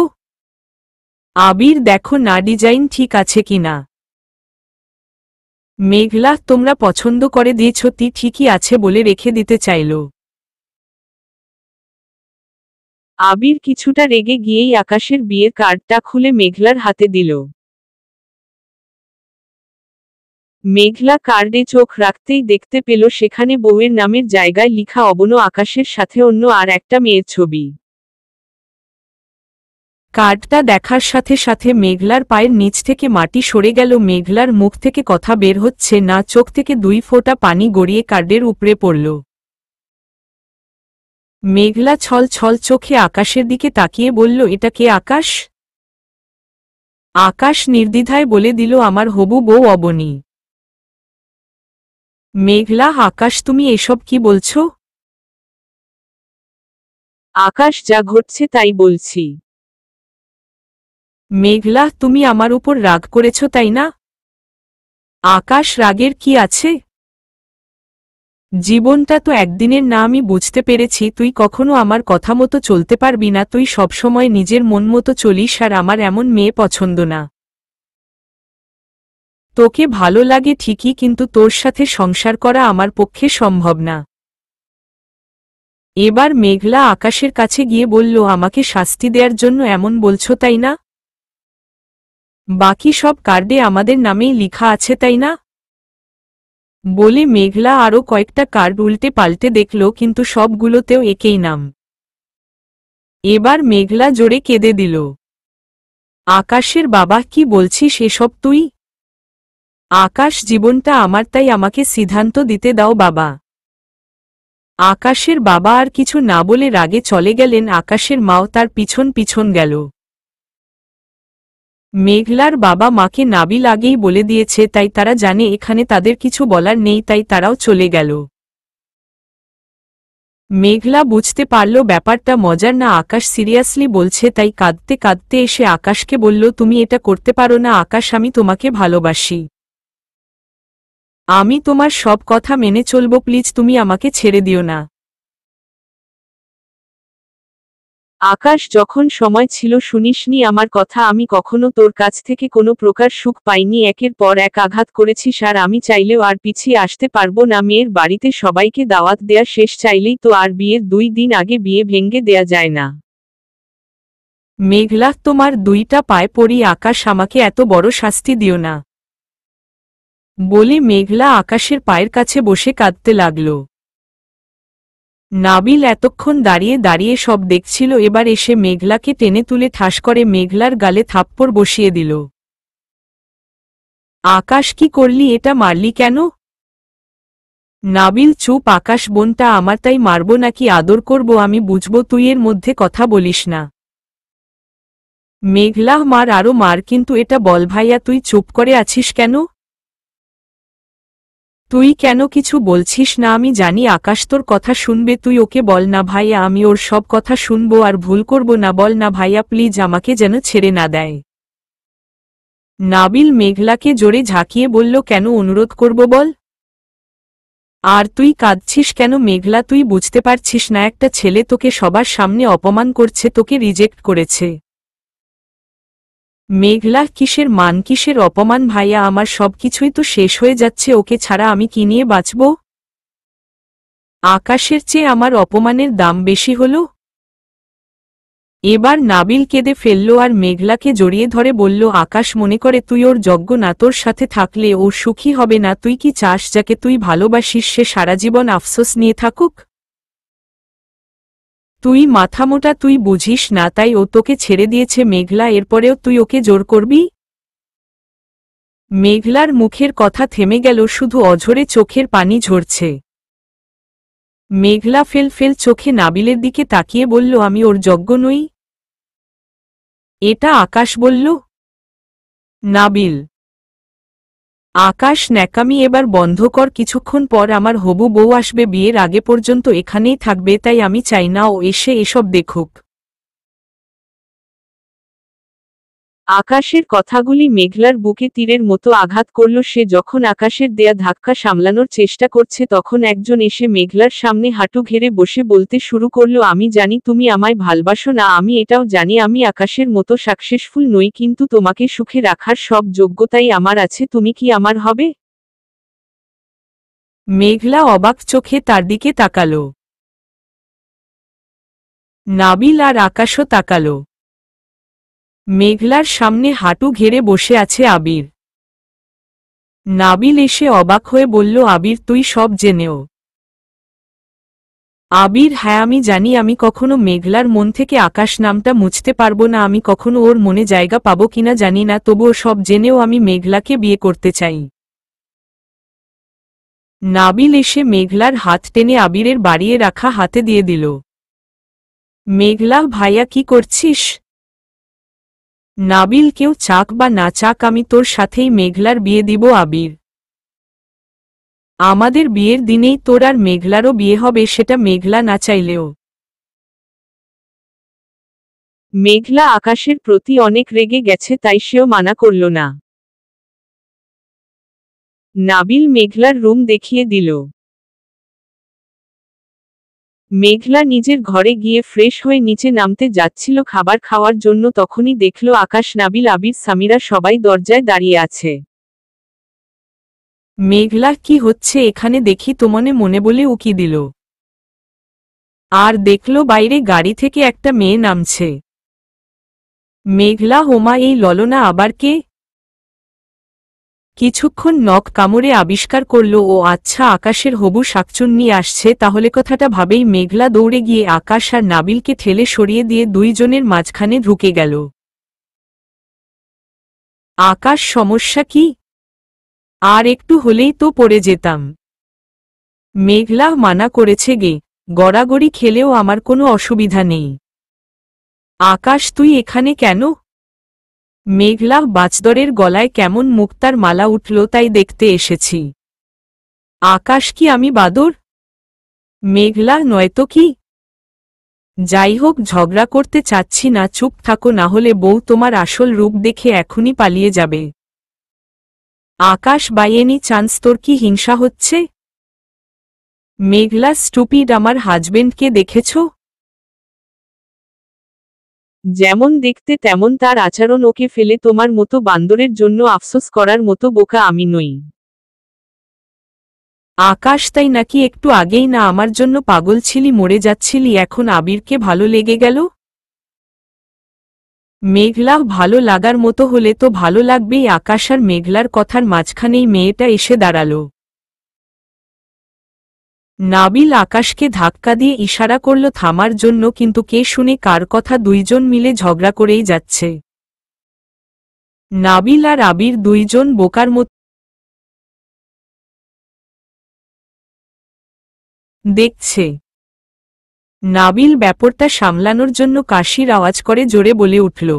আবির দেখো না ডিজাইন ঠিক আছে কিনা। মেঘলা তোমরা পছন্দ করে দিয়েছ, ঠিকই আছে বলে রেখে দিতে চাইল। আবির কিছুটা রেগে গিয়েই আকাশের বিয়ের কার্ডটা খুলে মেঘলার হাতে দিল। মেঘলা কার্ডে চোখ রাখতেই দেখতে পেল সেখানে বউয়ের নামের জায়গায় লিখা অবনো আকাশের সাথে অন্য আর একটা মেয়ের ছবি। কার্ডটা দেখার সাথে সাথে মেঘলার পায়ের নিচ থেকে মাটি সরে গেল। মেঘলার মুখ থেকে কথা বের হচ্ছে না, চোখ থেকে 2 ফোঁটা পানি গড়িয়ে কার্ডের উপরে পড়ল। মেঘলা ছল ছল চোখে আকাশের দিকে তাকিয়ে বলল, এটা কে আকাশ? আকাশ নির্দ্বিধায় বলে দিল, আমার হবু বউ অবনী। মেঘলা আকাশ তুমি এসব কি বলছো? আকাশ যা ঘটছে তাই বলছি। মেঘলা তুমি আমার উপর রাগ করেছ তাই না? আকাশ রাগের কি আছে? জীবনটা তো একদিনের না, আমি বুঝতে পেরেছি তুই কখনো আমার কথা মতো চলতে পারবি না, তুই সবসময় নিজের মন মতো চলিস আর আমার এমন মেয়ে পছন্দ না। তোকে ভালো লাগে ঠিকই, কিন্তু তোর সাথে সংসার করা আমার পক্ষে সম্ভব না। এবার মেঘলা আকাশের কাছে গিয়ে বলল, আমাকে শাস্তি দেওয়ার জন্য এমন বলছো তাই না? বাকি সব কার্ডে আমাদের নামেই লেখা আছে তাই না? বলে মেঘলা আরও কয়েকটা কার্ড উল্টে পাল্টে দেখল, কিন্তু সবগুলোতেও একই নাম। এবার মেঘলা জোরে কেঁদে দিল। আকাশের বাবা, কি বলছিস এসব তুই? আকাশ, জীবনটা আমার, তাই আমাকে সিদ্ধান্ত দিতে দাও বাবা। আকাশের বাবা আর কিছু না বলে রাগে চলে গেলেন। আকাশের মাও তার পিছন পিছন গেল। মেঘলার বাবা মাকে নাবিল আগেই বলে দিয়েছে, তাই তারা জানে এখানে তাদের কিছু বলার নেই, তাই তারাও চলে গেল। মেঘলা বুঝতে পারল ব্যাপারটা মজার না, আকাশ সিরিয়াসলি বলছে, তাই কাঁদতে কাঁদতে এসে আকাশকে বলল, তুমি এটা করতে পারো না আকাশ, আমি তোমাকে ভালোবাসি, আমি তোমার সব কথা মেনে চলব, প্লিজ তুমি আমাকে ছেড়ে দিও না। আকাশ, যখন সময় ছিল শুনিসনি আমার কথা, আমি কখনো তোর কাছ থেকে কোনো প্রকার সুখ পাইনি, একের পর এক আঘাত করেছিস আর আমি চাইলেও আর পিছিয়ে আসতে পারবো না। মেয়ের বাড়িতে সবাইকে দাওয়াত দেয়া শেষ, চাইলেই তো আর বিয়ের 2 দিন আগে বিয়ে ভেঙে দেয়া যায় না। মেঘলা, তোমার 2টা পায়ে পড়ি আকাশ, আমাকে এত বড় শাস্তি দিও না। বলে মেঘলা আকাশের পায়ের কাছে বসে কাঁদতে লাগল। নাবিল এতক্ষণ দাঁড়িয়ে দাঁড়িয়ে সব দেখছিল, এবার এসে মেঘলাকে টেনে তুলে ঠাস করে মেঘলার গালে থাপ্পড় বসিয়ে দিল। আকাশ, কি করলি? এটা মারলি কেন? নাবিল চুপ। আকাশ, বোনটা আমার, তাই মারব নাকি আদর করব আমি বুঝব, তুই এর মধ্যে কথা বলিস না। মেঘলা, মার, আরো মার, কিন্তু এটা বল ভাইয়া তুই চুপ করে আছিস কেন? তুই কেন কিছু বলছিস না? আমি জানি আকাশ তোর কথা শুনবে, তুই ওকে বল না ভাইয়া, আমি ওর সব কথা শুনবো আর ভুল করব না, বল না ভাইয়া প্লিজ, আমাকে যেন ছেড়ে না দেয়। নাবিল মেঘলাকে জোরে ঝাঁকিয়ে বলল, কেন অনুরোধ করব বল? আর তুই কাঁদছিস কেন? মেঘলা, তুই বুঝতে পারছিস না একটা ছেলে তোকে সবার সামনে অপমান করছে, তোকে রিজেক্ট করেছে। মেঘলা, কিসের মান, কিসের অপমান ভাইয়া? আমার সবকিছুই তো শেষ হয়ে যাচ্ছে, ওকে ছাড়া আমি কি নিয়ে বাঁচব? আকাশের চেয়ে আমার অপমানের দাম বেশি হলো? এবার নাবিল কেঁদে ফেলল আর মেঘলাকে জড়িয়ে ধরে বলল, আকাশ মনে করে তুই ওর যোগ্য না, তোর সাথে থাকলে ও সুখী হবে না। তুই কি চাস যাকে তুই ভালোবাসিস সে সারা জীবন আফসোস নিয়ে থাকুক? তুই মাথামোটা, তুই বুঝিস না, তাই ও তোকে ছেড়ে দিয়েছে। মেঘলা, এরপরেও তুই ওকে জোর করবি? মেঘলার মুখের কথা থেমে গেল, শুধু অঝরে চোখের পানি ঝরছে। মেঘলা ফেল ফেল চোখে নাবিলের দিকে তাকিয়ে বলল, আমি ওর যোগ্য নই? এটা আকাশ বলল? নাবিল। আকাশ, ন্যাকামি এবার বন্ধ কর, কিছুক্ষণ পর আমার হবু বউ আসবে, বিয়ের আগে পর্যন্ত এখানেই থাকবে, তাই আমি চাই না ও এসে এসব দেখুক। আকাশের কথাগুলি মেঘলার বুকে তীরের মতো আঘাত করল। সে যখন আকাশের দেয়া ধাক্কা সামলানোর চেষ্টা করছে, তখন একজন এসে মেঘলার সামনে হাঁটু ঘেরে বসে বলতে শুরু করল, আমি জানি তুমি আমায় ভালবাসো না, আমি এটাও জানি আমি আকাশের মতো সাকসেসফুল নই, কিন্তু তোমাকে সুখে রাখার সব যোগ্যতাই আমার আছে, তুমি কি আমার হবে? মেঘলা অবাক চোখে তার দিকে তাকাল। নাবিল আর আকাশও তাকাল। মেঘলার সামনে হাঁটু ঘেরে বসে আছে আবির। নাবিল এসে অবাক হয়ে বলল, আবির, তুই সব জেনেও? আবির, হ্যাঁ আমি জানি, আমি কখনো মেঘলার মন থেকে আকাশ নামটা মুছতে পারবো না, আমি কখনো ওর মনে জায়গা পাবো কিনা জানি না, তবুও সব জেনেও আমি মেঘলাকে বিয়ে করতে চাই। নাবিল এসে মেঘলার হাত টেনে আবিরের বাড়িয়ে রাখা হাতে দিয়ে দিল। মেঘলা, ভাইয়া কি করছিস? নাবিল, কেউ চাক বা না চাক আমি তোর সাথেই মেঘলার বিয়ে দিব আবির। আমাদের বিয়ের দিনেই তোর আর মেঘলারও বিয়ে হবে, সেটা মেঘলা না চাইলেও। মেঘলা আকাশের প্রতি অনেক রেগে গেছে, তাই সেও মানা করল না। নাবিল মেঘলার রুম দেখিয়ে দিল। মেঘলা নিজের ঘরে গিয়ে ফ্রেশ হয়ে নিচে নামতে যাচ্ছিল খাবার খাওয়ার জন্য, তখনই দেখল আকাশ, নাবিল, আবির, সামিরা সবাই দরজায় দাঁড়িয়ে আছে। মেঘলা, কি হচ্ছে এখানে দেখি তো মনে মনে বলে উকি দিল, আর দেখল বাইরে গাড়ি থেকে একটা মেয়ে নামছে। মেঘলা, হোমা, এই ললনা আবার কে? কিছুক্ষণ নখ কামড়ে আবিষ্কার করল, ও আচ্ছা, আকাশের হবু শাকচুন্নি আসছে। তাহলে কথাটা ভাবেই মেঘলা দৌড়ে গিয়ে আকাশ আর নাবিলকে ঠেলে সরিয়ে দিয়ে দুইজনের মাঝখানে ঢুকে গেল। আকাশ, সমস্যা কি? আর একটু হলেই তো পড়ে যেতাম। মেঘলা মানা করেছে গে, গড়াগড়ি খেলেও আমার কোনো অসুবিধা নেই। আকাশ, তুই এখানে কেন? মেঘলা বাচদরের গলায় কেমন মুক্তার মালা উঠল, তাই দেখতে এসেছি। আকাশ, কি আমি বাদর? মেঘলা, নয়তো কি? যাই হোক, ঝগড়া করতে চাচ্ছি না, চুপ থাকো, না হলে বউ তোমার আসল রূপ দেখে এখনই পালিয়ে যাবে। আকাশ, বাই এনি চান্স তোর কি হিংসা হচ্ছে? মেঘলা, স্টুপিড, আমার হাজবেন্ডকে দেখেছ? যেমন দেখতে তেমন তার আচরণ, ওকে ফেলে তোমার মতো বান্দরের জন্য আফসোস করার মতো বোকা আমি নই। আকাশ, তাই নাকি? একটু আগেই না আমার জন্য পাগল ছিলি, মরে যাচ্ছিলি, এখন আবিরকে ভালো লেগে গেল? মেঘলা, ভালো লাগার মতো হলে তো ভালো লাগবেই। আকাশ আর মেঘলার কথার মাঝখানেই মেয়েটা এসে দাঁড়াল। নাবিল আকাশকে ধাক্কা দিয়ে ইশারা করল থামার জন্য, কিন্তু কে শুনে কার কথা, দুইজন মিলে ঝগড়া করেই যাচ্ছে। নাবিল আর আবির দুইজন বোকার মতো দেখছে। নাবিল ব্যাপারটা সামলানোর জন্য কাশির আওয়াজ করে জোরে বলে উঠল,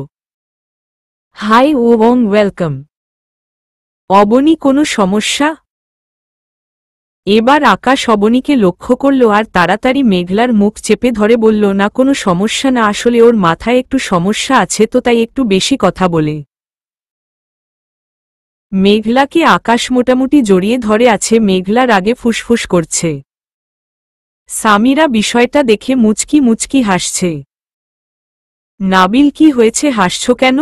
হাই ওং ওয়েলকাম। অবনী, কোনো সমস্যা? এবার আকাশ অবনীকে লক্ষ্য করল আর তাড়াতাড়ি মেঘলার মুখ চেপে ধরে বলল, না, কোনো সমস্যা না, আসলে ওর মাথায় একটু সমস্যা আছে, তো তাই একটু বেশি কথা বলে। মেঘলাকে আকাশ মোটামুটি জড়িয়ে ধরে আছে। মেঘলার আগে ফুসফুস করছে। সামিরা বিষয়টা দেখে মুচকি মুচকি হাসছে। নাবিল, কি হয়েছে, হাসছ কেন?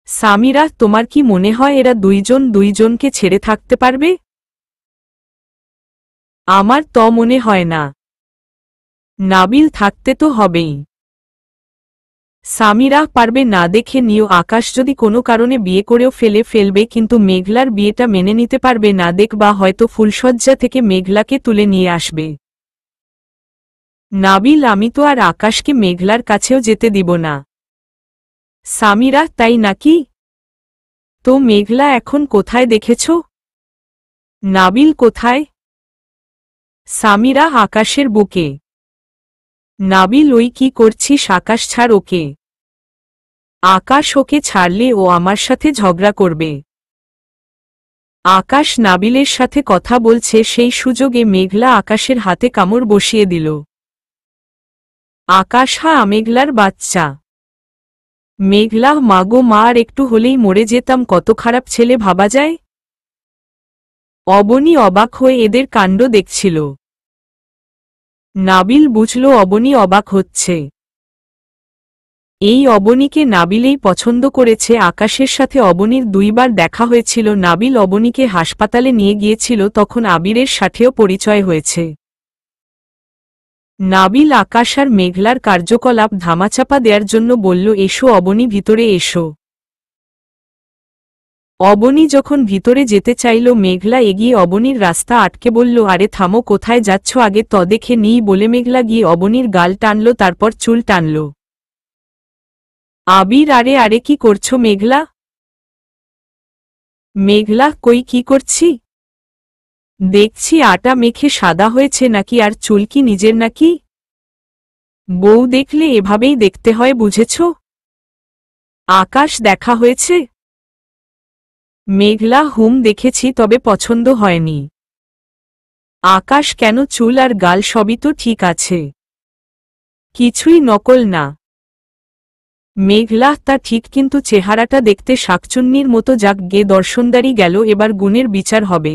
সামিরা, তোমার কি মনে হয় এরা দুইজন দুইজনকে ছেড়ে থাকতে পারবে? আমার তো মনে হয় না। নাবিল, থাকতে তো হবেই। সামিরা, পারবে না দেখে নিও। আকাশ যদি কোনো কারণে বিয়ে করেও ফেলবে, কিন্তু মেঘলার বিয়েটা মেনে নিতে পারবে না, দেখবা হয়তো ফুলশয্যা থেকে মেঘলাকে তুলে নিয়ে আসবে। নাবিল, আমি তো আর আকাশকে মেঘলার কাছেও যেতে দিব না। সামিরা, তাই নাকি? তো মেঘলা এখন কোথায় দেখেছ? নাবিল, কোথায়? সামিরা, আকাশের বুকে। নাবিল, ওই কি করছিস? আকাশ, ছাড় ওকে। আকাশ, ওকে ছাড়লে ও আমার সাথে ঝগড়া করবে। আকাশ নাবিলের সাথে কথা বলছে, সেই সুযোগে মেঘলা আকাশের হাতে কামড় বসিয়ে দিল। আকাশ, হা, মেঘলার বাচ্চা। মেঘলা, মাগো মা, আর একটু হলেই মরে যেতাম, কত খারাপ ছেলে ভাবা যায়। অবনী অবাক হয়ে এদের কাণ্ড দেখছিল। নাবিল বুঝল অবনী অবাক হচ্ছে। এই অবনীকে নাবিলেই পছন্দ করেছে। আকাশের সাথে অবনীর দুইবার দেখা হয়েছিল। নাবিল অবনীকে হাসপাতালে নিয়ে গিয়েছিল, তখন আবিরের সাথেও পরিচয় হয়েছে। নাবিল আকাশ আর মেঘলার কার্যকলাপ ধামাচাপা দেওয়ার জন্য বলল, এসো অবনী, ভিতরে এসো। অবনী যখন ভিতরে যেতে চাইল, মেঘলা এগিয়ে অবনীর রাস্তা আটকে বলল, আরে থামো, কোথায় যাচ্ছ, আগে ত দেখে নিই। বলে মেঘলা গিয়ে অবনীর গাল টানল, তারপর চুল টানল। আবির, আরে আরে কি করছো মেঘলা? মেঘলা, কই, কি করছি? দেখছি আটা মেখে সাদা হয়েছে নাকি, আর চুল কি নিজের নাকি? বউ দেখলে এভাবেই দেখতে হয়, বুঝেছ? আকাশ, দেখা হয়েছে? মেঘলা, হুম, দেখেছি, তবে পছন্দ হয়নি। আকাশ, কেন? চুল আর গাল সবই তো ঠিক আছে, কিছুই নকল না। মেঘলা, তা ঠিক, কিন্তু চেহারাটা দেখতে শাকচুন্নির মতো। যাক গে, দর্শনদারি গেল, এবার গুণের বিচার হবে।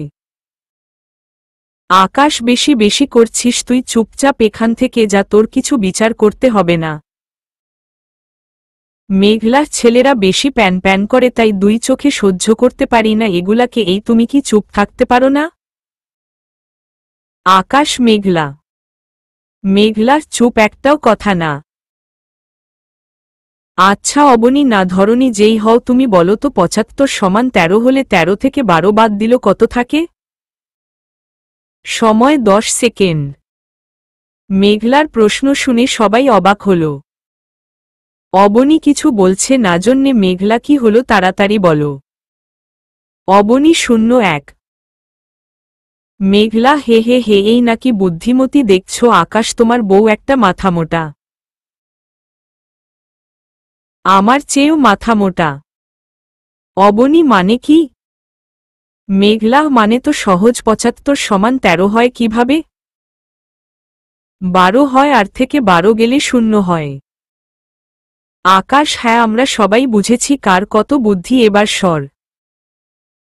আকাশ বেশি বেশি করছিস তুই, চুপচাপ এখান থেকে যা, তোর কিছু বিচার করতে হবে না। মেঘলা, ছেলেরা বেশি প্যান প্যান করে তাই দুই চোখে সহ্য করতে পারি না এগুলাকে। এই তুমি কি চুপ থাকতে পারো না? আকাশ মেঘলা। মেঘলা, চুপ, একটাও কথা না। আচ্ছা অবনী, না ধরনী যেই হও তুমি বলো তো ৭৫ সমান ১৩ হলে ১৩ থেকে ১২ বাদ দিল কত থাকে? সময় ১০ সেকেন্ড। মেঘলার প্রশ্ন শুনে সবাই অবাক হল। অবনী কিছু বলছে না জন্যে মেঘলা, কি হলো তাড়াতাড়ি বলো। অবনী ০১। মেঘলা, হে হে হে, এই নাকি বুদ্ধিমতী দেখছ? আকাশ, তোমার বউ একটা মাথামোটা। আমার চেয়েও মাথামোটা। অবনী, মানে কি? মেঘলা, মানে তো সহজ, ৭৫ সমান ১৩ হয় কিভাবে? ১২ হয়, আর থেকে ১২ গেলে ০ হয়। আকাশ, হ্যাঁ আমরা সবাই বুঝেছি কার কত বুদ্ধি, এবার সর।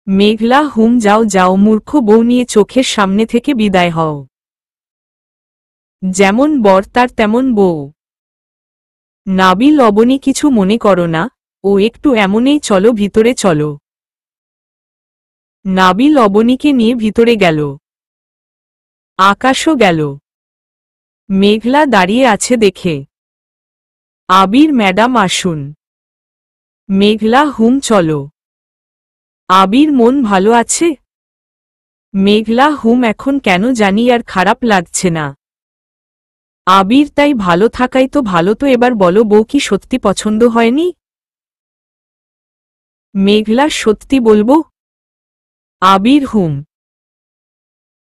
মেঘলা, হুম, যাও যাও, মূর্খ বউ নিয়ে চোখের সামনে থেকে বিদায় হও। যেমন বর তার তেমন বউ। নাবিল, অবনী কিছু মনে করো না, ও একটু এমনই, চলো ভিতরে চলো। নাবিল অবনীকে নিয়ে ভিতরে গেল। আকাশও গেল। মেঘলা দাঁড়িয়ে আছে দেখে। আবির, ম্যাডাম আসুন। মেঘলা, হুম চলো। আবির, মন ভালো আছে? মেঘলা, হুম, এখন কেন জানি আর খারাপ লাগছে না। আবির, তাই ভালো থাকাই তো ভালো। তো এবার বলো, বউ কি সত্যি পছন্দ হয়নি? মেঘলা, সত্যি বলবো? আবির, হুম।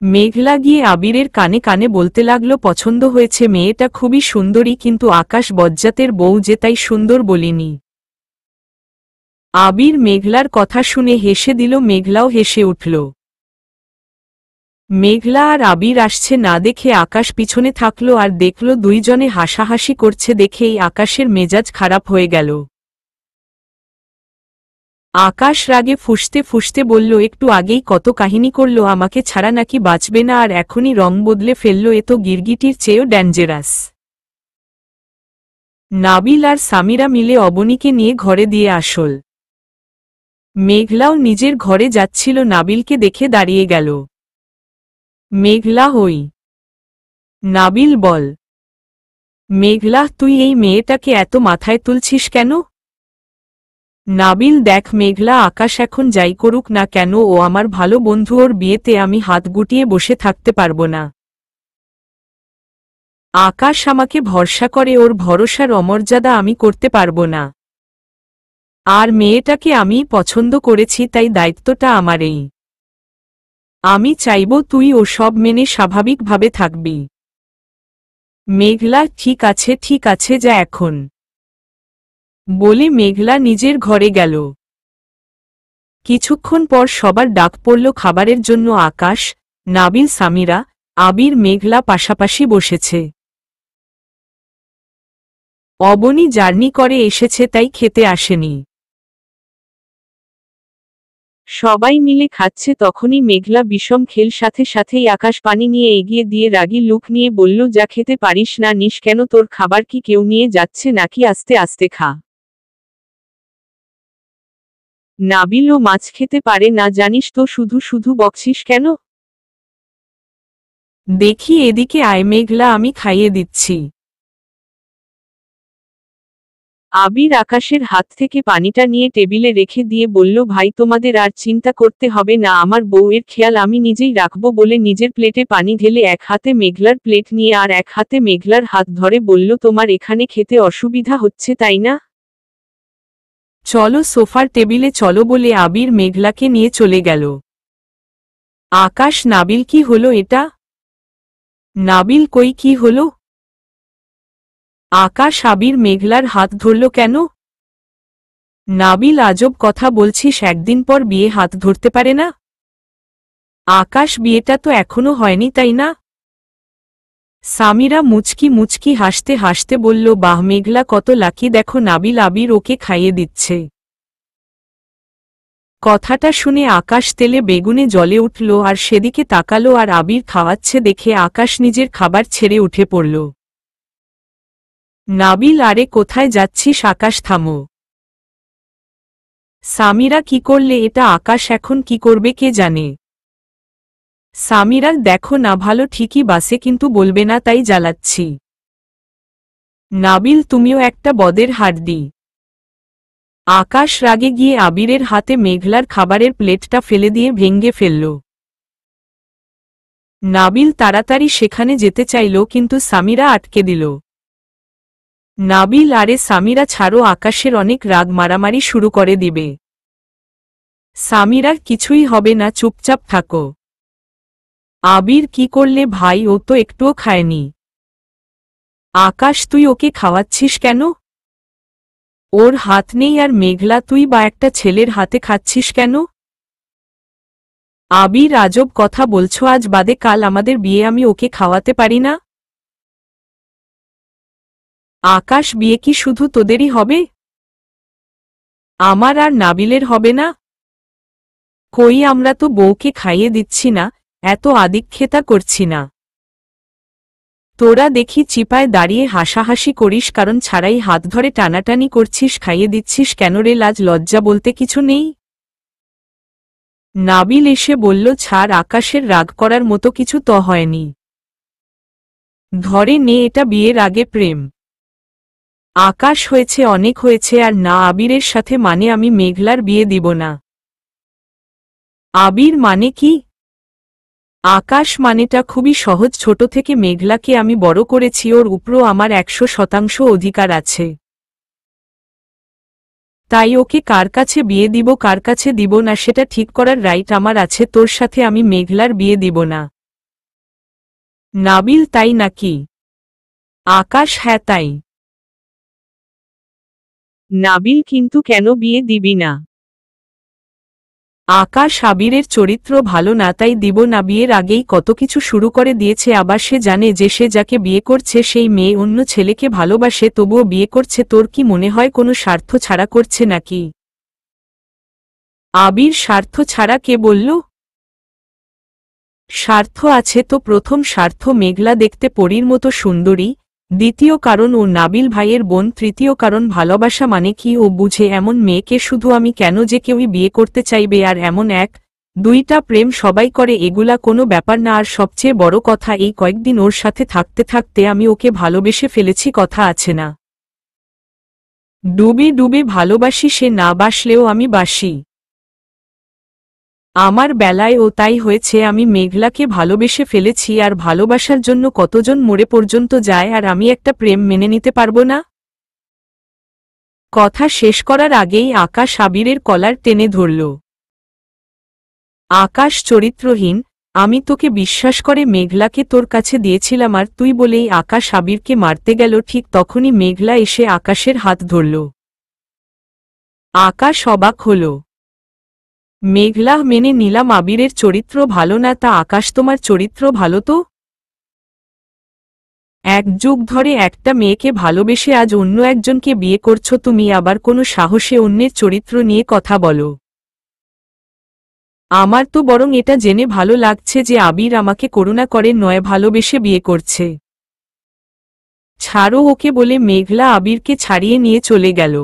মেঘলা গিয়ে আবিরের কানে কানে বলতে লাগলো, পছন্দ হয়েছে, মেয়েটা খুবই সুন্দরী, কিন্তু আকাশ বজ্জাতের বউ যে, তাই সুন্দর বলিনি। আবির মেঘলার কথা শুনে হেসে দিল, মেঘলাও হেসে উঠল। মেঘলা আর আবির আসছে না দেখে আকাশ পিছনে থাকলো আর দেখল দুইজনে হাসাহাসি করছে, দেখেই আকাশের মেজাজ খারাপ হয়ে গেল। আকাশ রাগে ফুঁসতে ফুঁসতে বলল, একটু আগেই কত কাহিনী করল, আমাকে ছাড়া নাকি বাঁচবে না, আর এখনই রং বদলে ফেলল, এ তো গিরগিটির চেয়েও ডেঞ্জারাস। নাবিল আর সামিরা মিলে অবনীকে নিয়ে ঘরে দিয়ে আসল। মেঘলাও নিজের ঘরে যাচ্ছিল, নাবিলকে দেখে দাঁড়িয়ে গেল। মেঘলা, হই। নাবিল, বল। মেঘলা, তুই এই মেয়েটাকে এত মাথায় তুলছিস কেন? নাবিল, দেখ মেঘলা, আকাশ এখন যাই করুক না কেন, ও আমার ভালো বন্ধু, ওর বিয়েতে আমি হাত গুটিয়ে বসে থাকতে পারবো না। আকাশ আমাকে ভরসা করে, ওর ভরসার অমর্যাদা আমি করতে পারবো না। আর মেয়েটাকে আমি পছন্দ করেছি, তাই দায়িত্বটা আমারই। আমি চাইব তুই ও সব মেনে স্বাভাবিকভাবে থাকবি। মেঘলা, ঠিক আছে ঠিক আছে, যা এখন। বলে মেঘলা নিজের ঘরে গেল। কিছুক্ষণ পর সবার ডাক পড়ল খাবারের জন্য। আকাশ, নাবিল, সামিরা, আবির, মেঘলা পাশাপাশি বসেছে। অবনী জার্নি করে এসেছে তাই খেতে আসেনি। সবাই মিলে খাচ্ছে, তখনই মেঘলা বিষম খেল, সাথে সাথেই আকাশ পানি নিয়ে এগিয়ে দিয়ে রাগী লুক নিয়ে বলল, যা খেতে পারিস না নিস কেন? তোর খাবার কি কেউ নিয়ে যাচ্ছে নাকি? আস্তে আস্তে খা। নাবিলও মাছ খেতে পারে না জানিস তো, শুধু শুধু বকছিস কেন? দেখি এদিকে আয় মেঘলা, আমি খাইয়ে দিচ্ছি। আবির আকাশের হাত থেকে পানিটা নিয়ে টেবিলে রেখে দিয়ে বলল, ভাই তোমাদের আর চিন্তা করতে হবে না, আমার বউয়ের খেয়াল আমি নিজেই রাখবো। বলে নিজের প্লেটে পানি ঢেলে এক হাতে মেঘলার প্লেট নিয়ে আর এক হাতে মেঘলার হাত ধরে বলল, তোমার এখানে খেতে অসুবিধা হচ্ছে তাই না? চলো সোফার টেবিলে চলো। বলে আবির মেঘলাকে নিয়ে চলে গেল। আকাশ, নাবিল, কি হলো এটা? নাবিল, কই কি হলো? আকাশ আবির মেঘলার হাত ধরল কেন? নাবিল, আজব কথা বলছিস, একদিন পর বিয়ে হাত ধরতে পারে না? আকাশ, বিয়েটা তো এখনো হয়নি তাই না? সামিরা মুচকি মুচকি হাসতে হাসতে বলল, বাহ মেঘলা কত লাকি, দেখো নাবিল আবির ওকে খাইয়ে দিচ্ছে। কথাটা শুনে আকাশ তেলে বেগুনে জ্বলে উঠল আর সেদিকে তাকালো আর আবির খাওয়াচ্ছে দেখে আকাশ নিজের খাবার ছেড়ে উঠে পড়ল। নাবিল, আরে কোথায় যাচ্ছিস? আকাশ থামো। সামিরা কি করলে এটা? আকাশ এখন কি করবে কে জানে। সামিরা, দেখো না, ভালো ঠিকই বাসে কিন্তু বলবে না তাই জ্বালাচ্ছি। নাবিল, তুমিও একটা বদের হাড্ডি। আকাশ রাগে গিয়ে আবিরের হাতে মেঘলার খাবারের প্লেটটা ফেলে দিয়ে ভেঙে ফেলল। নাবিল তাড়াতাড়ি সেখানে যেতে চাইল কিন্তু সামিরা আটকে দিল। নাবিল, আরে সামিরা ছাড়ো, আকাশের অনেক রাগ, মারামারি শুরু করে দিবে। সামিরার কিছুই হবে না, চুপচাপ থাকো। আবির, কি করলে ভাই? ও তো একটুও খায়নি। আকাশ, তুই ওকে খাওয়াচ্ছিস কেন? ওর হাত নেই আর মেঘলা তুই বা একটা ছেলের হাতে খাচ্ছিস কেন? আবির, আজব কথা বলছো, আজ বাদে কাল আমাদের বিয়ে, আমি ওকে খাওয়াতে পারি না? আকাশ, বিয়ে কি শুধু তোদেরই হবে? আমার আর নাবিলের হবে না? কই, আমরা তো বউকে খাইয়ে দিচ্ছি না, এত আদিক্ষেতা করছি না। তোরা দেখি চিপায় দাঁড়িয়ে হাসাহাসি করিস, কারণ ছাড়াই হাত ধরে টানাটানি করছিস, খাইয়ে দিচ্ছিস কেন রে? লাজ লজ্জা বলতে কিছু নেই? নাবিল এসে বলল, ছাড়, আকাশের রাগ করার মতো কিছু তো হয়নি। ধরে নে, এটা বিয়ের আগে প্রেম। আকাশ, হয়েছে, অনেক হয়েছে, আর না আবিরের সাথে মানে আমি মেঘলার বিয়ে দিব না। আবির মানে কি? আকাশ, মানেটা খুবই সহজ, ছোট থেকে মেঘলাকে আমি বড় করেছি, ওর উপরও আমার 100% অধিকার আছে। তাই ওকে কার কাছে বিয়ে দিব কার কাছে দিব না সেটা ঠিক করার রাইট আমার আছে, তোর সাথে আমি মেঘলার বিয়ে দিব না। নাবিল, তাই নাকি? আকাশ, হ্যাঁ তাই। নাবিল, কিন্তু কেন বিয়ে দিবি না? আকাশ, আবিরের চরিত্র ভালো না তাই দিব না। বিয়ের আগেই কত কিছু শুরু করে দিয়েছে, আবার সে জানে যে সে যাকে বিয়ে করছে সেই মেয়ে অন্য ছেলেকে ভালোবাসে, তবুও বিয়ে করছে। তোর কি মনে হয় কোনো স্বার্থ ছাড়া করছে নাকি? আবির, স্বার্থ ছাড়া কে বলল? স্বার্থ আছে তো। প্রথম স্বার্থ, মেঘলা দেখতে পরীর মতো সুন্দরী। দ্বিতীয় কারণ, ও নাবিল ভাইয়ের বোন। তৃতীয় কারণ, ভালোবাসা মানে কি ও বুঝে। এমন মেয়েকে শুধু আমি কেন, যে কেউই বিয়ে করতে চাইবে? আর এমন এক দুইটা প্রেম সবাই করে, এগুলা কোনো ব্যাপার না। আর সবচেয়ে বড় কথা, এই কয়েকদিন ওর সাথে থাকতে থাকতে আমি ওকে ভালোবেসে ফেলেছি, কথা আছে না? ডুবে ডুবে ভালোবাসি, সে না বাসলেও আমি বাসি। আমার বেলায় ও তাই হয়েছে, আমি মেঘলাকে ভালোবেসে ফেলেছি। আর ভালোবাসার জন্য কতজন মরে পর্যন্ত যায়, আর আমি একটা প্রেম মেনে নিতে পারবো না? কথা শেষ করার আগেই আকাশ আবিরের কলার টেনে ধরল। আকাশ, চরিত্রহীন, আমি তোকে বিশ্বাস করে মেঘলাকে তোর কাছে দিয়েছিলাম, আর তুই বলেই আকাশ আবিরকে মারতে গেল। ঠিক তখনই মেঘলা এসে আকাশের হাত ধরল। আকাশ অবাক হল। মেঘলা, মেনে নিলাম আবিরের চরিত্র ভালো না, তা আকাশ তোমার চরিত্র ভালো তো? এক যুগ ধরে একটা মেয়েকে ভালোবেসে আজ অন্য একজনকে বিয়ে করছো তুমি, আবার কোনো সাহসে অন্যের চরিত্র নিয়ে কথা বলো? আমার তো বরং এটা জেনে ভালো লাগছে যে আবির আমাকে করুণা করে নয়, ভালোবেসে বিয়ে করছে। ছাড়ো ওকে বলে মেঘলা আবিরকে ছাড়িয়ে নিয়ে চলে গেল।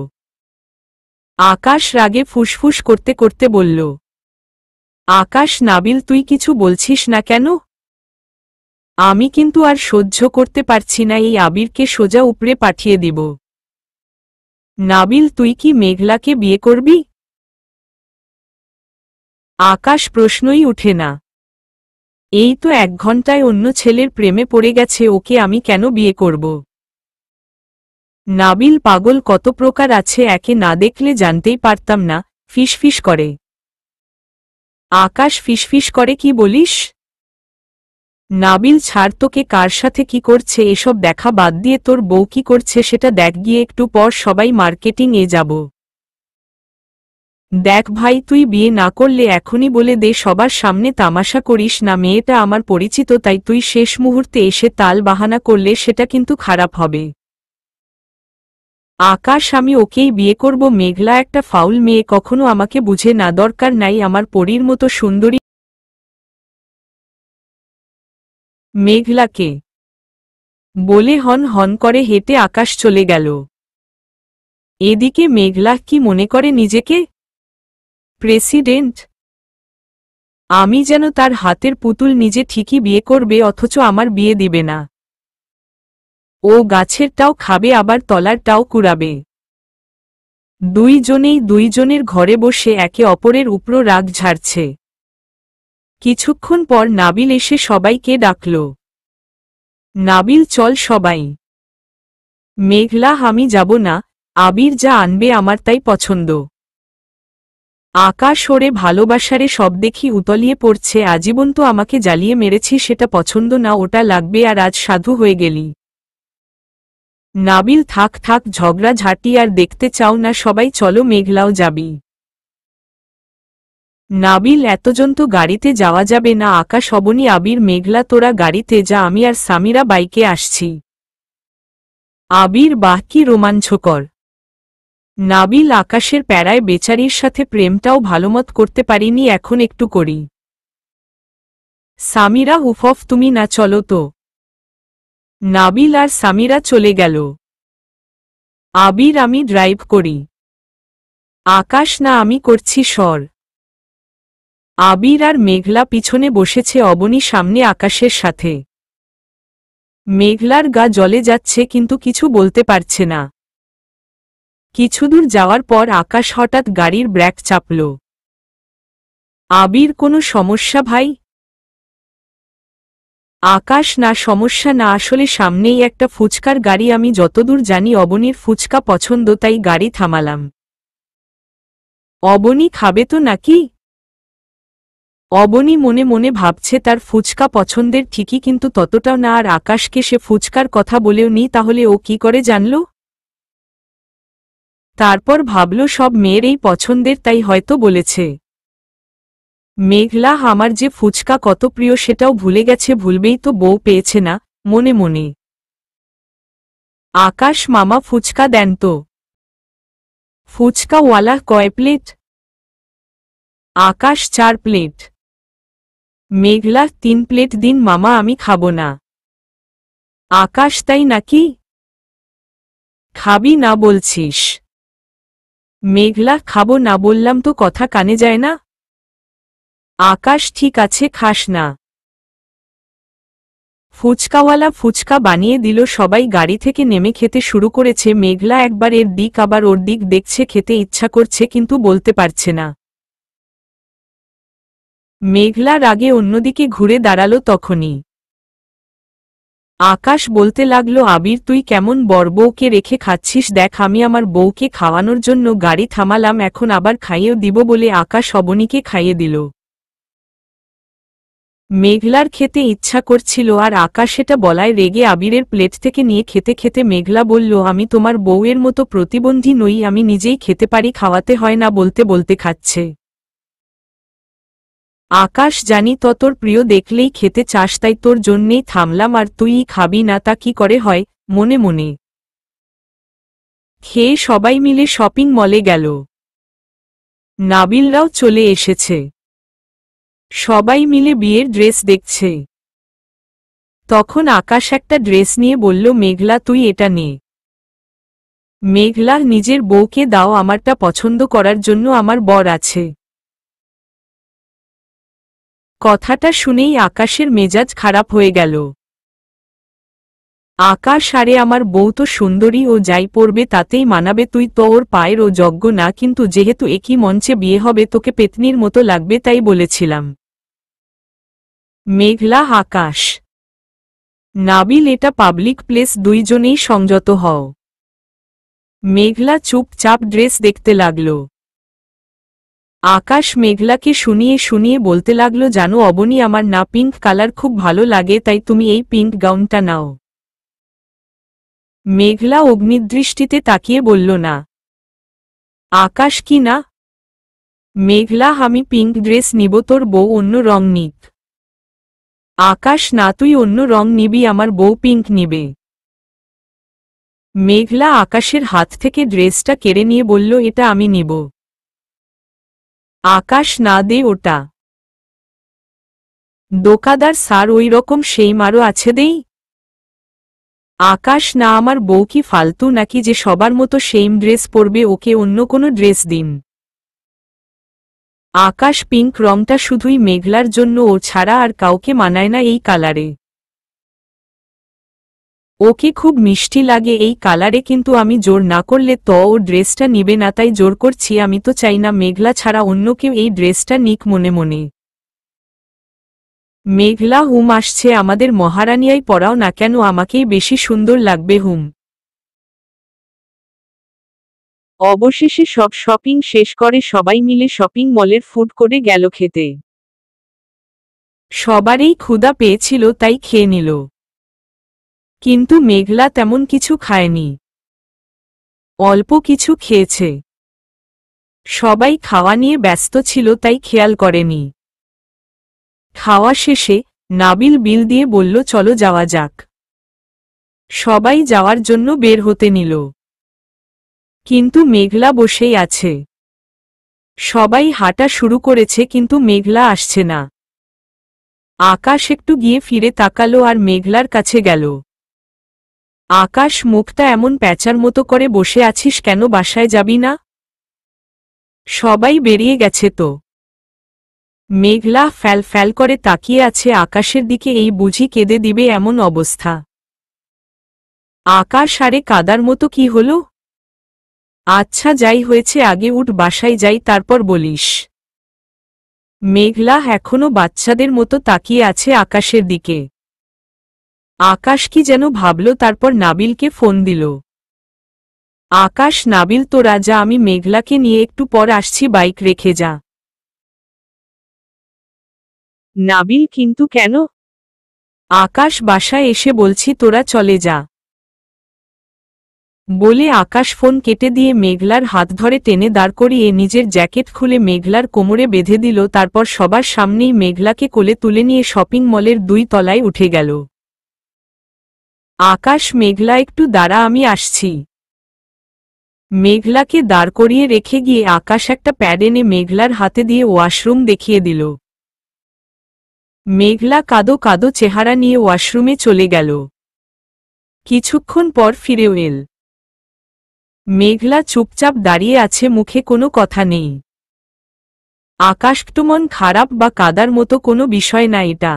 আকাশ রাগে ফুসফুস করতে করতে বলল, আকাশ, নাবিল, তুই কিছু বলছিস না কেন? আমি কিন্তু আর সহ্য করতে পারছি না, এই আবিরকে সোজা উপরে পাঠিয়ে দিব। নাবিল, তুই কি মেঘলাকে বিয়ে করবি? আকাশ, প্রশ্নই উঠে না। এই তো 1 ঘন্টায় অন্য ছেলের প্রেমে পড়ে গেছে, ওকে আমি কেন বিয়ে করব? নাবিল, পাগল কত প্রকার আছে, একে না দেখলে জানতেই পারতাম না। ফিসফিস করে। আকাশ, ফিসফিস করে কি বলিস? নাবিল, ছাড়, তোকে কার সাথে কি করছে এসব দেখা বাদ দিয়ে তোর বউ কি করছে সেটা দেখ গিয়ে, একটু পর সবাই মার্কেটিং এ যাব। দেখ ভাই, তুই বিয়ে না করলে এখনই বলে দে, সবার সামনে তামাশা করিস না। মেয়েটা আমার পরিচিত, তাই তুই শেষ মুহূর্তে এসে তাল বাহানা করলে সেটা কিন্তু খারাপ হবে। আকাশ আমি ওকেই বিয়ে করব। মেঘলা একটা ফাউল মেয়ে, কখনো আমাকে বুঝে না, দরকার নাই আমার পরীর মতো সুন্দরী মেঘলাকে বলে হন হন করে হেঁটে আকাশ চলে গেল। এদিকে মেঘলা কি মনে করে নিজেকে প্রেসিডেন্ট, আমি যেন তার হাতের পুতুল, নিজে ঠিকই বিয়ে করবে অথচ আমার বিয়ে দিবে না। ও গাছেরটাও খাবে আবার তলারটাও কুড়াবে। দুইজনেই দুইজনের ঘরে বসে একে অপরের উপর রাগ ঝাড়ছে। কিছুক্ষণ পর নাবিল এসে সবাইকে ডাকল। নাবিল চল সবাই। মেঘলা আমি যাব না, আবির যা আনবে আমার তাই পছন্দ। আকাশ ওরে ভালোবাসারে সব দেখি উতলিয়ে পড়ছে, আজীবন তো আমাকে জ্বালিয়ে মেরেছি, সেটা পছন্দ না, ওটা লাগবে, আর আজ সাধু হয়ে গেলি। নাবিল থাক থাক ঝগড়া ঝাঁটি আর দেখতে চাও না, সবাই চলো মেঘলাও যাবি। নাবিল এতজন তো গাড়িতে যাওয়া যাবে না। আকাশ অবনী আবির মেঘলা তোরা গাড়িতে যা, আমি আর সামিরা বাইকে আসছি। আবির বাহ কি রোমাঞ্চকর। নাবিল আকাশের প্যারায় বেচারির সাথে প্রেমটাও ভালোমত করতে পারিনি, এখন একটু করি। সামিরা উফফ তুমি না চলো তো। নাবিল আর সামিরা চলে গেল। আবির আমি ড্রাইভ করি। আকাশ না আমি করছি সর। আবির আর মেঘলা পিছনে বসেছে, অবনী সামনে আকাশের সাথে। মেঘলার গা জ্বলে যাচ্ছে কিন্তু কিছু বলতে পারছে না। কিছুদূর যাওয়ার পর আকাশ হঠাৎ গাড়ির ব্রেক চাপল। আবির কোনো সমস্যা ভাই? আকাশ না সমস্যা না, আসলে সামনেই একটা ফুচকার গাড়ি, আমি যতদূর জানি অবনীর ফুচকা পছন্দ, তাই গাড়ি থামালাম। অবনী খাবে তো নাকি? অবনী মনে মনে ভাবছে তার ফুচকা পছন্দের ঠিকই, কিন্তু ততটাও না, আর আকাশকে সে ফুচকার কথা বলেও নি, তাহলে ও কি করে জানল? তারপর ভাবল সব মেয়ের এই পছন্দের, তাই হয়তো বলেছে। মেঘলা আমার যে ফুচকা কত প্রিয় সেটাও ভুলে গেছে, ভুলবেই তো, বউ পেয়েছে না, মনে মনে। আকাশ মামা ফুচকা দেন তো। ফুচকাওয়ালা কয় প্লেট? আকাশ 4 প্লেট। মেঘলা 3 প্লেট দিন মামা, আমি খাবো না। আকাশ তাই নাকি? খাবি না বলছিস? মেঘলা খাবো না বললাম তো, কথা কানে যায় না। আকাশ ঠিক আছে খাস না। ফুচকাওয়ালা ফুচকা বানিয়ে দিল, সবাই গাড়ি থেকে নেমে খেতে শুরু করেছে। মেঘলা একবার এর দিক আবার ওর দিক দেখছে, খেতে ইচ্ছা করছে কিন্তু বলতে পারছে না। মেঘলা রাগে অন্যদিকে ঘুরে দাঁড়ালো, তখনই আকাশ বলতে লাগলো আবির তুই কেমন বর বউকে রেখে খাচ্ছিস, দেখ আমি আমার বউকে খাওয়ানোর জন্য গাড়ি থামালাম, এখন আবার খাইয়েও দিব বলে আকাশ অবনীকে খাইয়ে দিল। মেঘলার খেতে ইচ্ছা করছিল আর আকাশ এটা বলায় রেগে আবিরের প্লেট থেকে নিয়ে খেতে খেতে মেঘলা বলল আমি তোমার বউয়ের মতো প্রতিবন্ধী নই, আমি নিজেই খেতে পারি, খাওয়াতে হয় না, বলতে বলতে খাচ্ছে। আকাশ জানি তো তোর প্রিয় দেখলেই খেতে চাস, তাই তোর জন্যেই থামলাম, আর তুই খাবি না তা কি করে হয়, মনে মনে। খেয়ে সবাই মিলে শপিং মলে গেল। নাবিলরাও চলে এসেছে। সবাই মিলে বিয়ের ড্রেস দেখছে। তখন আকাশ একটা ড্রেস নিয়ে বলল মেঘলা তুই এটা নে। মেঘলা নিজের বউকে দাও, আমারটা পছন্দ করার জন্য আমার বর আছে। কথাটা শুনেই আকাশের মেজাজ খারাপ হয়ে গেল। আকাশ আরে আমার বউ তো সুন্দরী, ও যাই পড়বে তাতেই মানাবে, তুই তো ওর পায়ের ও যোগ্য না, কিন্তু যেহেতু একই মঞ্চে বিয়ে হবে তোকে পেতনির মতো লাগবে তাই বলেছিলাম। মেঘলা আকাশ নাবিল এটা পাবলিক প্লেস, দুইজনেই সংযত হও। মেঘলা চুপচাপ ড্রেস দেখতে লাগল। আকাশ মেঘলাকে শুনিয়ে শুনিয়ে বলতে লাগলো জানো অবনী আমার না পিঙ্ক কালার খুব ভালো লাগে, তাই তুমি এই পিঙ্ক গাউনটা নাও। মেঘলা অগ্নিদৃষ্টিতে তাকিয়ে বলল না। আকাশ কি না? মেঘলা আমি পিঙ্ক ড্রেস নিব, তোর বউ অন্য রং নিক। আকাশ না তুই অন্য রং নিবি, আমার বউ পিঙ্ক নিবে। মেঘলা আকাশের হাত থেকে ড্রেসটা কেড়ে নিয়ে বলল, এটা আমি নিব। আকাশ, না দে ওটা। দোকানদার স্যার, ওই রকম সেই মারও আছে দেই। আকাশ, না, আমার বউ কি ফালতু নাকি যে সবার মতো সেম ড্রেস পরবে? ওকে অন্য কোনো ড্রেস দিন। আকাশ, পিঙ্ক রংটা শুধুই মেঘলার জন্য, ও ছাড়া আর কাউকে মানায় না এই কালারে। ওকে খুব মিষ্টি লাগে এই কালারে, কিন্তু আমি জোর না করলে তো ও ড্রেসটা নিবে না, তাই জোর করছি। আমি তো চাই না মেঘলা ছাড়া অন্য কেউ এই ড্রেসটা নিক মনে মনে। মেঘলা, হুম আসছে, আমাদের মহারানিয়াই পরাও না কেন, আমাকেই বেশি সুন্দর লাগবে হুম। অবশেষে সব শপিং শেষ করে সবাই মিলে শপিং মলের ফুড কোর্টে গেল খেতে। সবারই ক্ষুধা পেয়েছিল তাই খেয়ে নিল, কিন্তু মেঘলা তেমন কিছু খায়নি, অল্প কিছু খেয়েছে। সবাই খাওয়া নিয়ে ব্যস্ত ছিল তাই খেয়াল করেনি। খাওয়া শেষে নাবিল বিল দিয়ে বলল, চলো যাওয়া যাক। সবাই যাওয়ার জন্য বের হতে নিল, কিন্তু মেঘলা বসেই আছে। সবাই হাঁটা শুরু করেছে কিন্তু মেঘলা আসছে না। আকাশ একটু গিয়ে ফিরে তাকালো আর মেঘলার কাছে গেল। আকাশ, মুখটা এমন প্যাঁচার মতো করে বসে আছিস কেন? বাসায় যাবি না? সবাই বেরিয়ে গেছে তো। মেঘলা ফ্যাল ফ্যাল করে তাকিয়ে আছে আকাশের দিকে, এই বুঝি কেঁদে দিবে এমন অবস্থা। আকাশ, আরে কাদার মতো কি হলো? আচ্ছা যাই হয়েছে, আগে উঠ, বাসায় যাই তারপর বলিস। মেঘলা এখনো বাচ্চাদের মতো তাকিয়ে আছে আকাশের দিকে। আকাশ কি যেন ভাবল, তারপর নাবিলকে ফোন দিল। আকাশ, নাবিল তোরা যা, আমি মেঘলাকে নিয়ে একটু পর আসছি, বাইক রেখে যা। নাবিল, কিন্তু কেন? আকাশ, বাসায় এসে বলছি, তোরা চলে যা। বলে আকাশ ফোন কেটে দিয়ে মেঘলার হাত ধরে টেনে দাঁড় করিয়ে নিজের জ্যাকেট খুলে মেঘলার কোমরে বেঁধে দিল, তারপর সবার সামনেই মেঘলাকে কোলে তুলে নিয়ে শপিং মলের 2 তলায় উঠে গেল। আকাশ, মেঘলা একটু দাঁড়া, আমি আসছি। মেঘলাকে দাঁড় করিয়ে রেখে গিয়ে আকাশ একটা প্যাড এনে মেঘলার হাতে দিয়ে ওয়াশরুম দেখিয়ে দিল। মেঘলা কাদো কাদো চেহারা নিয়ে ওয়াশরুমে চলে গেল। কিছুক্ষণ পর ফিরেও এল। মেঘলা চুপচাপ দাঁড়িয়ে আছে, মুখে কোনো কথা নেই। আকাশ, তো মন খারাপ বা কাদার মতো কোনো বিষয় না, এটা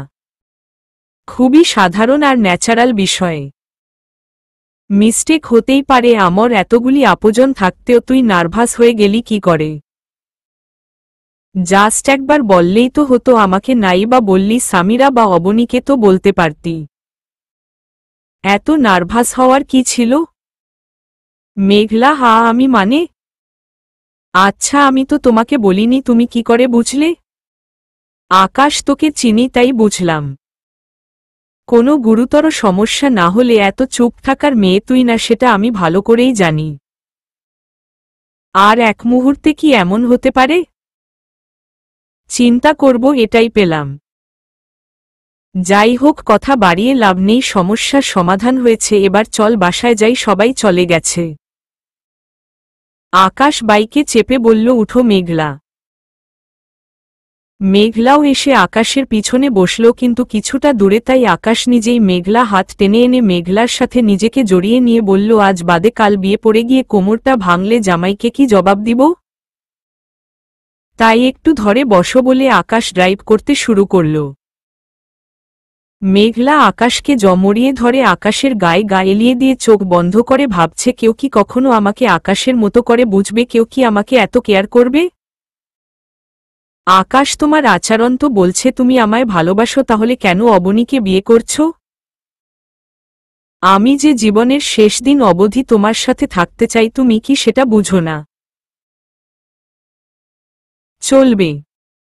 খুবই সাধারণ আর ন্যাচারাল বিষয়। মিস্টেক হতেই পারে, আমার এতগুলি আপনজন থাকতেও তুই নার্ভাস হয়ে গেলি কি করে? জাস্ট একবার বললেই তো হতো, আমাকে নাই বা বললি, সামিরা বা অবনীকে তো বলতে পারতি। এত নার্ভাস হওয়ার কি ছিল? মেঘলা, আমি মানে? আচ্ছা, আমি তো তোমাকে বলিনি, তুমি কি করে বুঝলে? আকাশ, তোকে চিনি তাই বুঝলাম। কোনো গুরুতর সমস্যা না হলে এত চুপ থাকার মেয়ে তুই না, সেটা আমি ভালো করেই জানি। আর এক মুহূর্তে কি এমন হতে পারে? চিন্তা করব এটাই পেলাম। যাই হোক, কথা বাড়িয়ে লাভ নেই, সমস্যার সমাধান হয়েছে, এবার চল বাসায় যাই। সবাই চলে গেছে। আকাশ বাইকে চেপে বলল, উঠো। মেঘলা মেঘলাও এসে আকাশের পিছনে বসল, কিন্তু কিছুটা দূরে, তাই আকাশ নিজেই মেঘলা হাত টেনে এনে মেঘলার সাথে নিজেকে জড়িয়ে নিয়ে বলল, আজ বাদে কাল বিয়ে পড়ে গিয়ে কোমরটা ভাঙলে জামাইকে কি জবাব দিব? তাই একটু ধরে বসো বলে আকাশ ড্রাইভ করতে শুরু করল। মেঘলা আকাশকে জমড়িয়ে ধরে আকাশের গায়ে গা এলিয়ে দিয়ে চোখ বন্ধ করে ভাবছে, কেউ কি কখনো আমাকে আকাশের মতো করে বুঝবে? কেউ কি আমাকে এত কেয়ার করবে? আকাশ, তোমার আচরণ তো বলছে তুমি আমায় ভালোবাসো, তাহলে কেন অবনীকে বিয়ে করছো? আমি যে জীবনের শেষ দিন অবধি তোমার সাথে থাকতে চাই, তুমি কি সেটা বুঝো না? চলবে।